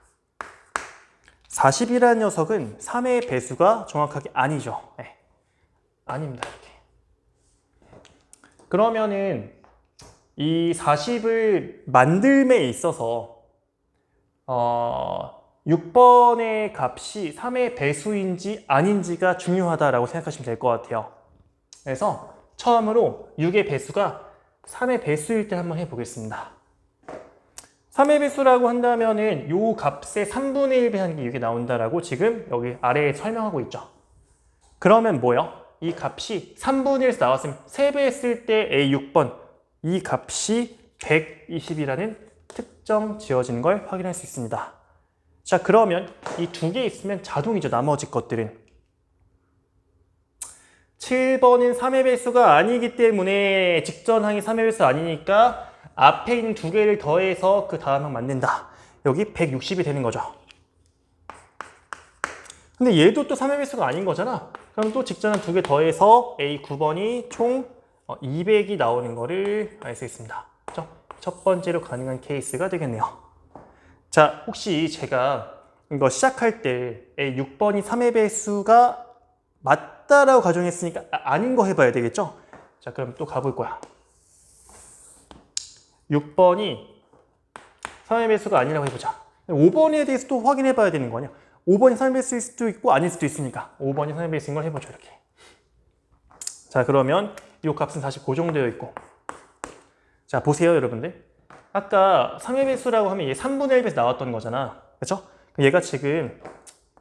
40이라는 녀석은 3의 배수가 정확하게 아니죠. 아닙니다. 이렇게. 그러면은 이 40을 만듦에 있어서 6번의 값이 3의 배수인지 아닌지가 중요하다라고 생각하시면 될 것 같아요. 그래서 처음으로 6의 배수가 3의 배수일 때 한번 해보겠습니다. 3의 배수라고 한다면은 요 값의 3분의 1 배하는 게 이게 나온다라고 지금 여기 아래에 설명하고 있죠. 그러면 뭐요? 이 값이 3분의 1에서 나왔으면 3배 했을 때 A6번, 이 값이 120이라는 특정 지어진 걸 확인할 수 있습니다. 자, 그러면 이 두 개 있으면 자동이죠, 나머지 것들은. 7번은 3의 배수가 아니기 때문에, 직전항이 3의 배수 아니니까 앞에 있는 두 개를 더해서 그 다음 항 만든다. 여기 160이 되는 거죠. 근데 얘도 또 3의 배수가 아닌 거잖아. 그럼 또 직전항 두 개 더해서 A9번이 총 200이 나오는 거를 알 수 있습니다. 그렇죠? 첫 번째로 가능한 케이스가 되겠네요. 자, 혹시 제가 이거 시작할 때 A6번이 3의 배수가 맞다라고 가정했으니까 아닌 거 해봐야 되겠죠? 자, 그럼 또 가볼 거야. 6번이 3의 배수가 아니라고 해보자. 5번에 대해서 또 확인해 봐야 되는 거 아니야. 5번이 3의 배수일 수도 있고 아닐 수도 있으니까 5번이 3의 배수인 걸 해보죠, 이렇게. 자, 그러면 이 값은 다시 고정되어 있고, 자, 보세요, 여러분들. 아까 3의 배수라고 하면 얘 3분의 1배에서 나왔던 거잖아, 그렇죠? 얘가 지금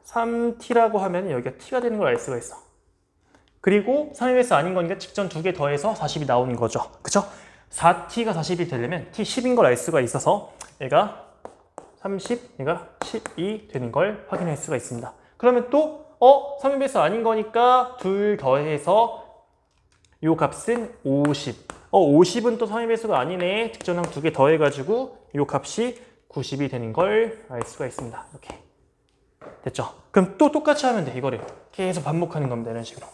3t라고 하면 여기가 t가 되는 걸 알 수가 있어. 그리고 3의 배수 아닌 거니까 직전 두 개 더해서 40이 나오는 거죠, 그렇죠? 4t가 40이 되려면 t 10인 걸 알 수가 있어서 얘가 30, 얘가 12 되는 걸 확인할 수가 있습니다. 그러면 또 3의 배수 아닌 거니까 둘 더해서 이 값은 50. 50은 또 3의 배수가 아니네. 직전항 두 개 더해가지고 이 값이 90이 되는 걸 알 수가 있습니다. 이렇게 됐죠? 그럼 또 똑같이 하면 돼. 이거를 계속 반복하는 겁니다. 이런 식으로.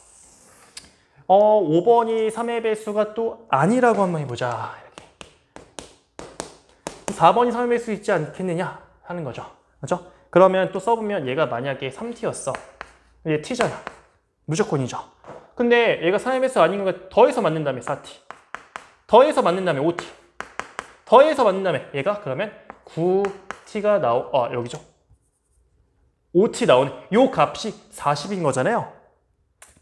5번이 3의 배수가 또 아니라고 한번 해보자. 이렇게. 4번이 3의 배수 있지 않겠느냐 하는 거죠. 그렇죠? 그러면 또 써보면 얘가 만약에 3t였어. 얘 t잖아. 무조건이죠. 근데 얘가 3ms 아닌 거 더해서 맞는 다음에 4t. 더해서 맞는 다음에 5t. 더해서 맞는 다음에 얘가 그러면 9t가 여기죠. 5t 나오는 요 값이 40인 거잖아요.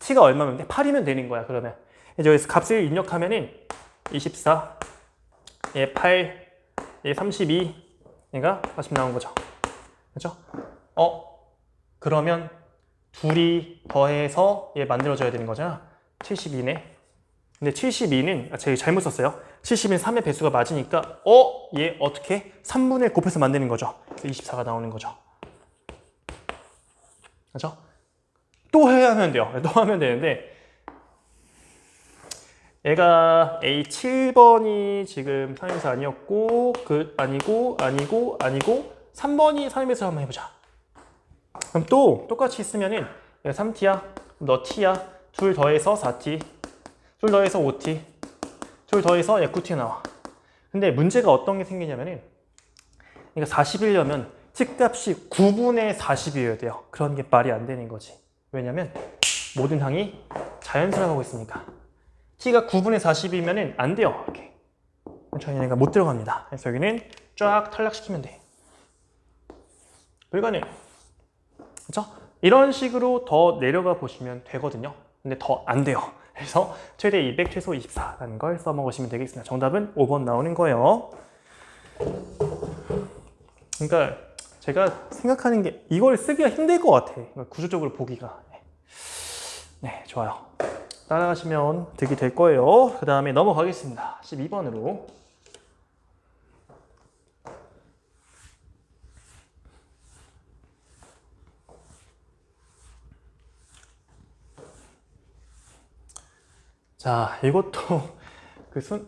t가 얼마면 돼? 8이면 되는 거야. 그러면 이제 여기서 값을 입력하면은 24, 얘 8, 얘 32, 얘가 40 나온 거죠. 그렇죠? 그러면 둘이 더해서 얘 만들어줘야 되는 거잖아. 72네. 근데 72는 제가 잘못 썼어요. 72는 3의 배수가 맞으니까 얘 어떻게? 3분의 곱해서 만드는 거죠. 그래서 24가 나오는 거죠. 그렇죠? 또 해야 하면 돼요. 또 하면 되는데 얘가 A7번이 지금 3에서 아니었고 아니고 3번이 3에서 한번 해보자. 그럼 또 똑같이 있으면은 얘가 3t야, 너 t야, 둘 더해서 4t, 둘 더해서 5t, 둘 더해서 얘 9t 나와. 근데 문제가 어떤 게 생기냐면은 그러니까 40이려면 t값이 9분의 40이어야 돼요. 그런 게 말이 안 되는 거지. 왜냐면 모든 항이 자연수라고 있으니까. t가 9분의 40이면 안 돼요. 이렇게. 저희 얘가 못 들어갑니다. 그래서 여기는 쫙 탈락시키면 돼. 불가능. 그렇죠? 이런 식으로 더 내려가 보시면 되거든요. 근데 더 안 돼요. 그래서 최대 200, 최소 24라는 걸 써먹으시면 되겠습니다. 정답은 5번 나오는 거예요. 그러니까 제가 생각하는 게 이걸 쓰기가 힘들 것 같아. 구조적으로 보기가. 네, 좋아요. 따라가시면 득이 될 거예요. 그 다음에 넘어가겠습니다. 12번으로. 자, 이것도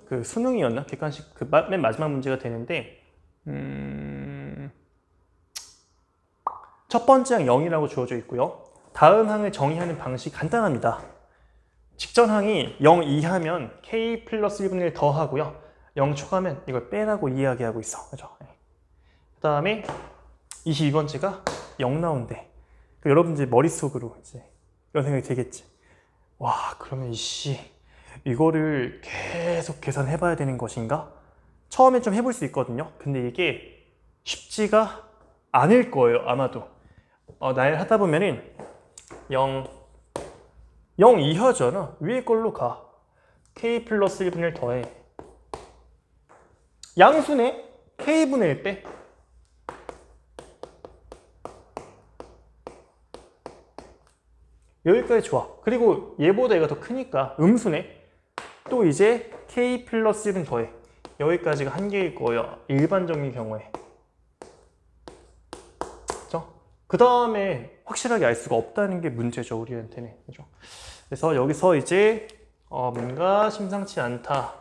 그 수능이었나? 객관식 맨 마지막 문제가 되는데 첫 번째 항 0이라고 주어져 있고요. 다음 항을 정의하는 방식이 간단합니다. 직전항이 0 이하면 k 플러스 1분의 1 더하고요. 0 초과하면 이걸 빼라고 이야기하고 있어. 그죠? 그 다음에 22번째가 0 나온대. 여러분들 머릿속으로 이제 이런 생각이 들겠지. 와, 그러면 이거를 계속 계산해봐야 되는 것인가? 처음에 좀 해볼 수 있거든요. 근데 이게 쉽지가 않을 거예요. 아마도. 날 하다 보면은 0 이하잖아. 위에 걸로 가. k 플러스 1분의 1 더해. 양수네? k분의 1 빼. 여기까지 좋아. 그리고 얘보다 얘가 더 크니까 음수네. 또 이제 k 플러스 1은 더해. 여기까지가 한계일 거예요. 일반적인 경우에. 그죠? 그 다음에 확실하게 알 수가 없다는 게 문제죠. 우리한테는. 그죠? 그래서 여기서 이제 뭔가 심상치 않다.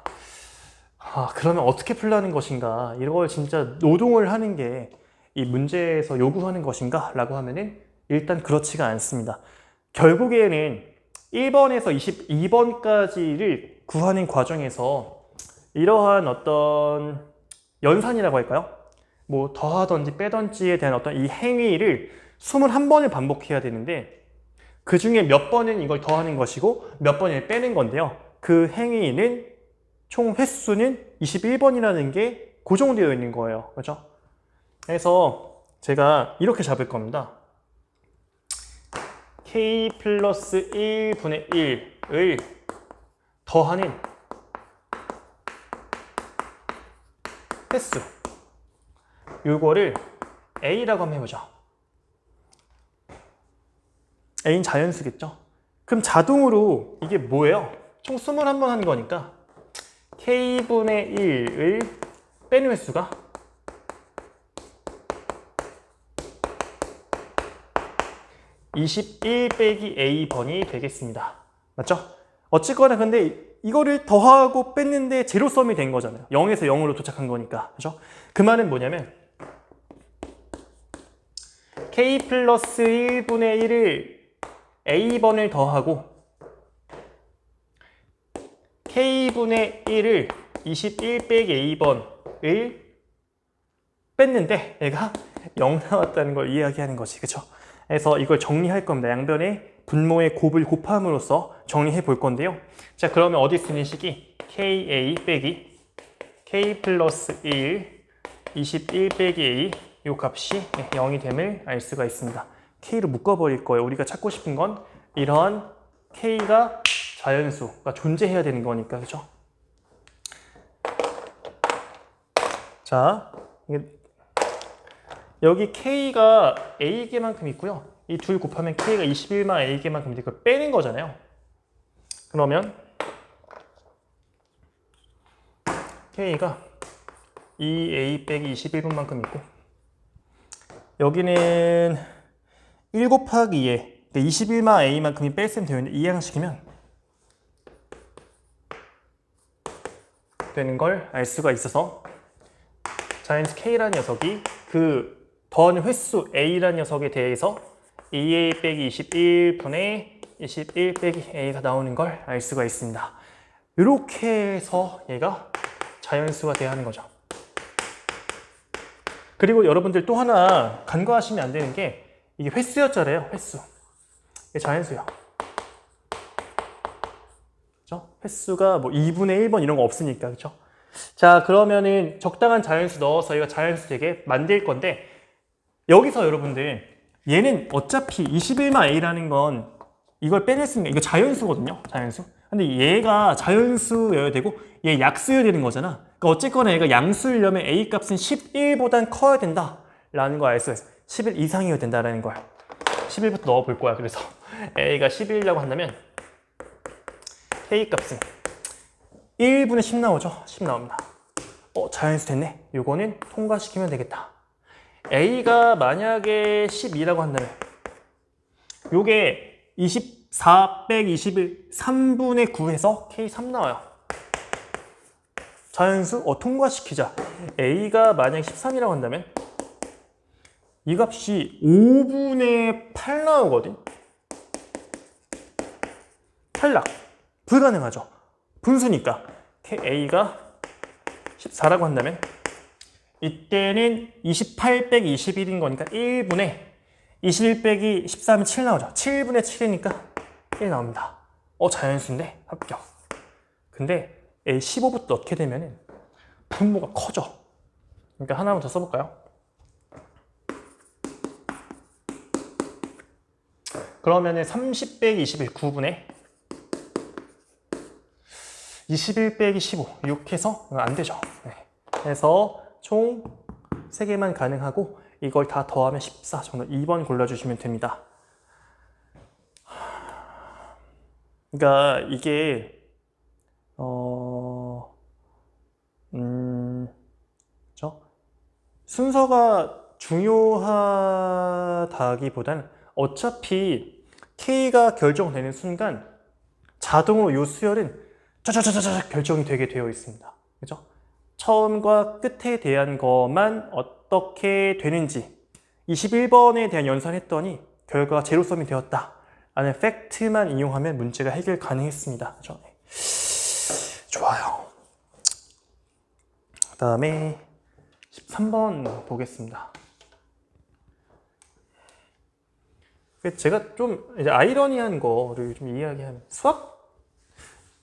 그러면 어떻게 풀라는 것인가? 이걸 진짜 노동을 하는 게 이 문제에서 요구하는 것인가? 라고 하면은 일단 그렇지가 않습니다. 결국에는 1번에서 22번까지를 구하는 과정에서 이러한 어떤 연산이라고 할까요? 뭐 더하든지 빼든지에 대한 어떤 이 행위를 21번을 반복해야 되는데 그 중에 몇 번은 이걸 더하는 것이고 몇 번을 빼는 건데요. 그 행위는 총 횟수는 21번이라는 게 고정되어 있는 거예요. 그렇죠? 그래서 제가 이렇게 잡을 겁니다. k 플러스 1분의 1을 더하는 횟수. 이거를 a라고 한번 해보죠. a는 자연수겠죠? 그럼 자동으로 이게 뭐예요? 총 21번 한 거니까 k분의 1을 빼는 횟수가 21 빼기 a번이 되겠습니다. 맞죠? 어쨌거나 근데 이거를 더하고 뺐는데 제로섬이 된 거잖아요. 0에서 0으로 도착한 거니까. 그죠? 그 말은 뭐냐면 k 플러스 1분의 1을 a번을 더하고 k분의 1을 21 빼기 a번을 뺐는데 얘가 0 나왔다는 걸 이야기하는 거지. 그쵸? 그래서 이걸 정리할 겁니다. 양변에 분모의 곱을 곱함으로써 정리해 볼 건데요. 자, 그러면 어디 쓰는 식이 ka 빼기 k 플러스 1 21 빼기 a 이 값이 0이 됨을 알 수가 있습니다. k로 묶어버릴 거예요. 우리가 찾고 싶은 건 이러한 k가 자연수가 존재해야 되는 거니까, 그렇죠? 자, 여기 k가 a개만큼 있고요. 이 둘 곱하면 k가 21만 a개만큼 있고 빼는 거잖아요. 그러면 k가 2a 빼기 21분만큼 있고 여기는 1 곱하기 2에 21만 a만큼이 뺄셈 되어 있는데 이 양식이면 되는 걸 알 수가 있어서 자연수 k라는 녀석이 그 더하는 횟수 a라는 녀석에 대해서 2a 빼기 21분의 21 빼기 a가 나오는 걸 알 수가 있습니다. 이렇게 해서 얘가 자연수가 돼야 하는 거죠. 그리고 여러분들 또 하나 간과하시면 안 되는 게 이게 횟수였잖아요. 횟수. 이게 자연수야. 그렇죠? 횟수가 뭐 2분의 1번 이런 거 없으니까. 그렇죠? 자, 그러면은 적당한 자연수 넣어서 얘가 자연수 되게 만들 건데 여기서 여러분들 얘는 어차피 21만 a라는 건 이걸 빼냈으니까 이거 자연수거든요. 자연수. 근데 얘가 자연수여야 되고 얘 약수여야 되는 거잖아. 그러니까 어쨌거나 얘가 양수이려면 a 값은 11보단 커야 된다 라는 걸 알 수가 있어. 11 이상이어야 된다라는 걸 11부터 넣어볼 거야. 그래서 a가 11이라고 한다면 k 값은 1분의 10 나오죠? 10 나옵니다. 자연수 됐네. 요거는 통과시키면 되겠다. a가 만약에 12라고 한다면 요게 24 빼기 21 3분의 9에서 k 3 나와요. 자연수 통과시키자. a가 만약 13이라고 한다면 이 값이 5분의 8 나오거든. 탈락. 불가능하죠. 분수니까 a가 14라고 한다면 이때는 28 빼기 21인 거니까 1분의 21 빼기 14하면 7 나오죠. 7분의 7이니까 1 나옵니다. 자연수인데 합격. 근데 a 15부터 넣게 되면 분모가 커져. 그러니까 하나만 더 써볼까요? 그러면은 30 빼기 21 9분의 21 빼기 15 이렇게 해서 안 되죠. 네. 그래서 총 3개만 가능하고 이걸 다 더하면 14 정도 2번 골라주시면 됩니다. 그러니까 이게 그렇죠? 순서가 중요하다기보다는 어차피 K가 결정되는 순간 자동으로 이 수열은 짜자자자자 결정이 되게 되어 있습니다. 그죠? 처음과 끝에 대한 것만 어떻게 되는지 21번에 대한 연산했더니 결과가 제로섬이 되었다 라는 팩트만 이용하면 문제가 해결 가능했습니다. 그죠? 좋아요. 그 다음에 13번 보겠습니다. 제가 좀 이제 아이러니한 거를 좀 이야기하면 수학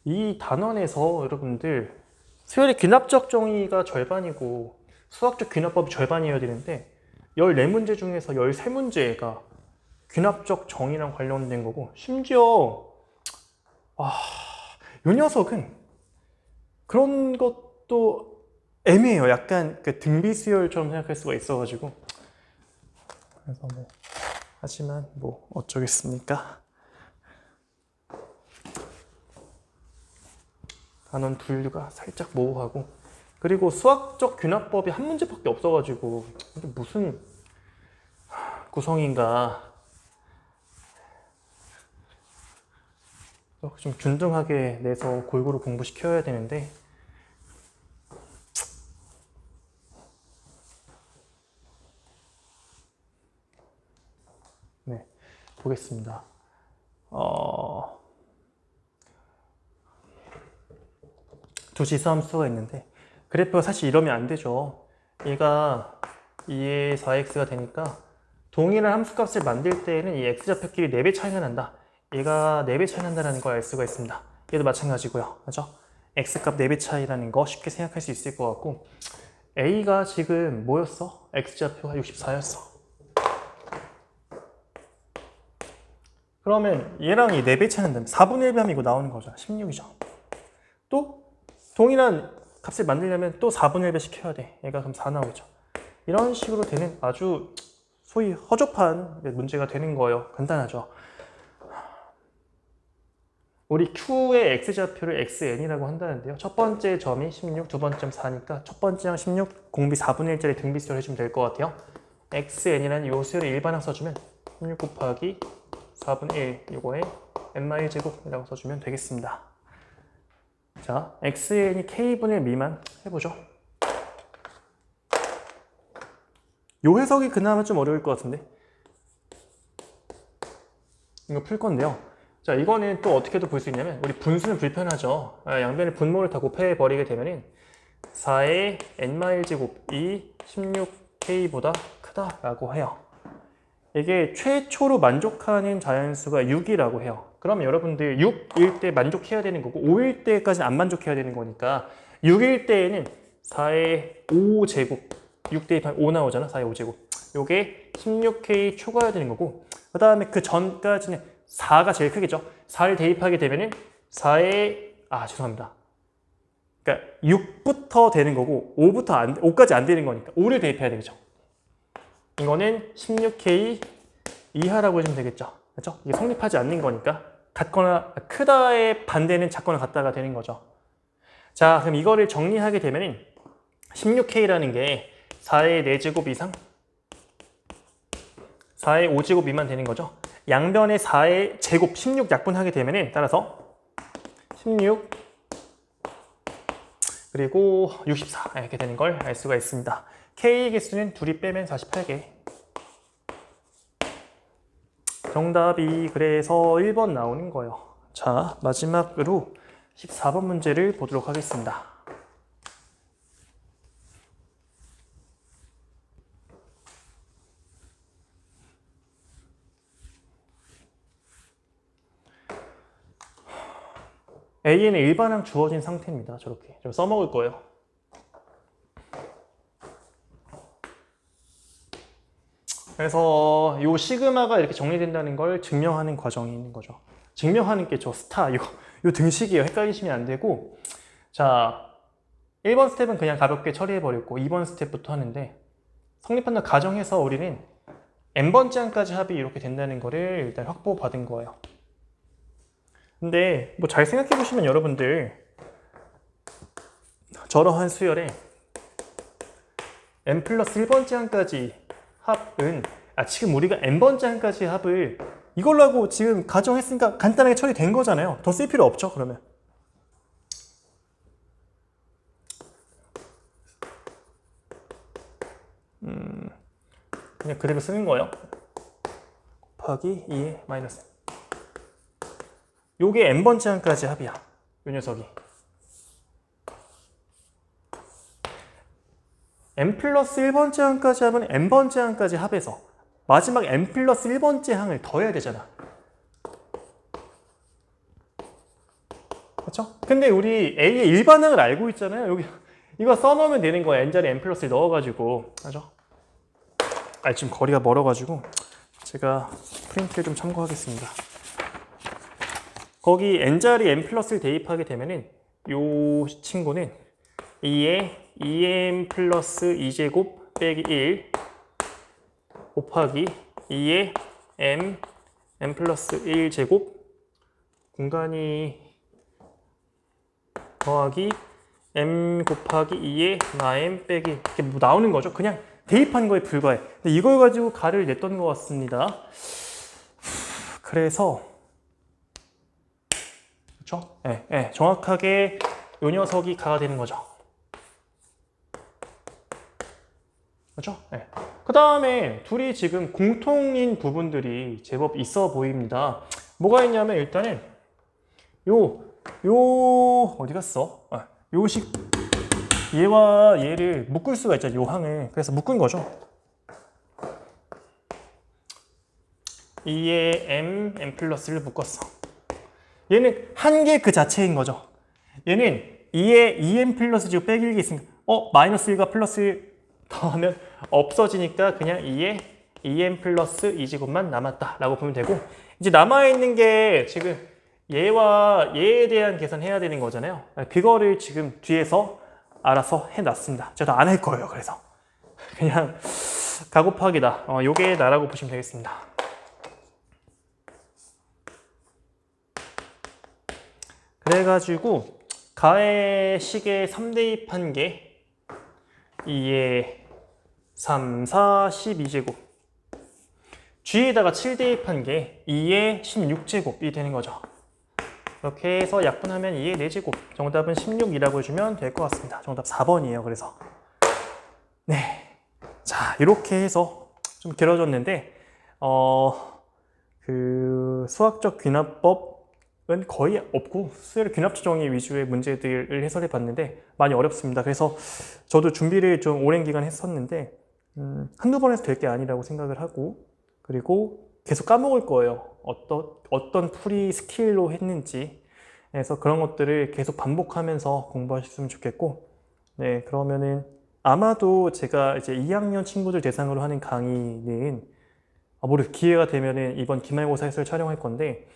이 단원에서 여러분들 수열의 귀납적 정의가 절반이고 수학적 귀납법이 절반이어야 되는데 14문제 중에서 13문제가 귀납적 정의랑 관련된 거고 심지어 이 녀석은 그런 것도 애매해요. 약간 그 등비수열처럼 생각할 수가 있어가지고 그래서 뭐 하지만 뭐 어쩌겠습니까? 단원 분류가 살짝 모호하고 그리고 수학적 귀납법이 한 문제밖에 없어가지고 이게 무슨 구성인가 좀 균등하게 내서 골고루 공부시켜야 되는데 네, 보겠습니다. 두 지수함수가 있는데 그래프가 사실 이러면 안 되죠. 얘가 2의 4x가 되니까 동일한 함수값을 만들 때에는 이 x좌표끼리 4배 차이가 난다. 얘가 4배 차이 난다는 걸 알 수가 있습니다. 얘도 마찬가지고요. 그죠? X값 4배 차이라는 거 쉽게 생각할 수 있을 것 같고, A가 지금 뭐였어? X좌표가 64였어. 그러면 얘랑 이 4배 차이 난다면 4분의 1배 하면 이거 나오는 거죠. 16이죠. 또 동일한 값을 만들려면 또 4분의 1배 시켜야 돼. 얘가 그럼 4 나오겠죠. 이런 식으로 되는 아주 소위 허접한 문제가 되는 거예요. 간단하죠. 우리 Q의 X좌표를 XN이라고 한다는데요. 첫 번째 점이 16, 두 번째 점 4니까 첫 번째랑 16 공비 4분의 1짜리 등비수를 해주면 될 것 같아요. XN이라는 요 수열의 일반항 써주면 16 곱하기 4분의 1 요거에 n-제곱이라고 써주면 되겠습니다. 자, XN이 K분의 1 미만 해보죠. 요 해석이 그나마 좀 어려울 것 같은데 이거 풀 건데요. 자, 이거는 또 어떻게도 볼 수 있냐면 우리 분수는 불편하죠. 양변의 분모를 다 곱해버리게 되면은 4의 n-제곱이 16k보다 크다라고 해요. 이게 최초로 만족하는 자연수가 6이라고 해요. 그러면 여러분들 6일 때 만족해야 되는 거고 5일 때까지는 안 만족해야 되는 거니까 6일 때에는 4의 5제곱 6 대입하면 5 나오잖아. 4의 5제곱 요게 16K 초과해야 되는 거고 그 다음에 그 전까지는 4가 제일 크겠죠. 4를 대입하게 되면은 4의 죄송합니다. 그러니까 6부터 되는 거고 5까지 안 되는 거니까 5를 대입해야 되겠죠. 이거는 16K 이하라고 해주면 되겠죠. 그렇죠? 이게 성립하지 않는 거니까 같거나 크다의 반대는 작거나 같다가 되는 거죠. 자, 그럼 이거를 정리하게 되면은 16K라는 게 4의 4제곱 이상 4의 5제곱 미만 되는 거죠. 양변의 4의 제곱 16 약분하게 되면은 따라서 16 그리고 64 이렇게 되는 걸 알 수가 있습니다. K 개수는 둘이 빼면 48개. 정답이 그래서 1번 나오는 거예요. 자, 마지막으로 14번 문제를 보도록 하겠습니다. A에는 일반항 주어진 상태입니다. 저렇게 좀 써먹을 거예요. 그래서 이 시그마가 이렇게 정리된다는 걸 증명하는 과정이 있는 거죠. 증명하는 게 저 스타 요 등식이에요. 헷갈리시면 안 되고 자 1번 스텝은 그냥 가볍게 처리해버렸고 2번 스텝부터 하는데 성립한다 가정해서 우리는 n번째 항까지 합이 이렇게 된다는 거를 일단 확보받은 거예요. 근데 뭐 잘 생각해 보시면 여러분들 저러한 수열에 n 플러스 1번째 항까지 합은 지금 우리가 n번째 항까지 합을 이걸로 하고 지금 가정했으니까 간단하게 처리된 거잖아요. 더 쓸 필요 없죠 그러면. 그냥 그대로 쓰는 거예요. 곱하기 2의 마이너스 요게 n번째 항까지 합이야. 요 녀석이 n 플러스 1번째 항까지 합은 n번째 항까지 합해서 마지막 n 플러스 1번째 항을 더해야 되잖아. 그렇죠? 근데 우리 A의 일반항을 알고 있잖아요. 여기 이거 써놓으면 되는 거야. n자리 n 플러스를 넣어가지고. 그죠? 지금 거리가 멀어가지고 제가 프린트를 좀 참고하겠습니다. 거기 n자리 n 플러스를 대입하게 되면은 요 친구는 2의 2n 플러스 2제곱 빼기 1 곱하기 2의 n 플러스 1제곱 공간이 더하기 m 곱하기 2의 나m 빼기 이렇게 뭐 나오는 거죠. 그냥 대입한 거에 불과해. 근데 이걸 가지고 가를 냈던 것 같습니다. 그래서 그렇죠? 네, 정확하게 요 녀석이 가가 되는 거죠. 그렇죠? 네. 그 다음에 둘이 지금 공통인 부분들이 제법 있어 보입니다. 뭐가 있냐면 일단은 요 어디 갔어? 요식 얘와 얘를 묶을 수가 있잖아요. 요 항을. 그래서 묶은 거죠. 2의 m 플러스를 묶었어. 얘는 한 개 그 자체인 거죠. 얘는 2의 2m 플러스 지금 빼기 1이 있으니까 마이너스 1과 플러스 1 더하면 없어지니까 그냥 2의 2m 플러스 2제곱만 남았다 라고 보면 되고, 이제 남아있는 게 지금 얘와 얘에 대한 계산해야 되는 거잖아요. 그거를 지금 뒤에서 알아서 해놨습니다. 제가 안 할 거예요. 그래서 그냥 가곱하기다. 요게 나라고 보시면 되겠습니다. 그래가지고 가의 식에 3대입한 게 2의 3, 4, 12제곱, G에다가 7대입한 게 2의 16제곱이 되는 거죠. 이렇게 해서 약분하면 2의 4제곱, 정답은 16이라고 해주면 될 것 같습니다. 정답 4번이에요. 그래서 네, 자 이렇게 해서 좀 길어졌는데 그 수학적 귀납법은 거의 없고 수열 귀납 추정이 위주의 문제들을 해설해 봤는데 많이 어렵습니다. 그래서 저도 준비를 좀 오랜 기간 했었는데 한두 번 해서 될 게 아니라고 생각을 하고, 그리고 계속 까먹을 거예요. 어떤 풀이 스킬로 했는지. 그래서 그런 것들을 계속 반복하면서 공부하셨으면 좋겠고, 네, 그러면은 아마도 제가 이제 2학년 친구들 대상으로 하는 강의는 기회가 되면은 이번 기말고사 해설 촬영할 건데,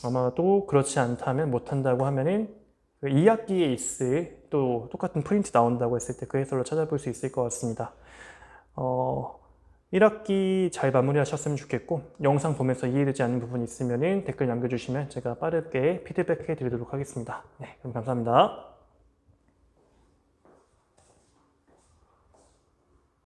아마도 그렇지 않다면 못한다고 하면은 2학기에 있을 또 똑같은 프린트 나온다고 했을 때 그 해설로 찾아볼 수 있을 것 같습니다. 1학기 잘 마무리하셨으면 좋겠고, 영상 보면서 이해되지 않는 부분이 있으면 댓글 남겨주시면 제가 빠르게 피드백 해드리도록 하겠습니다. 네, 그럼 감사합니다.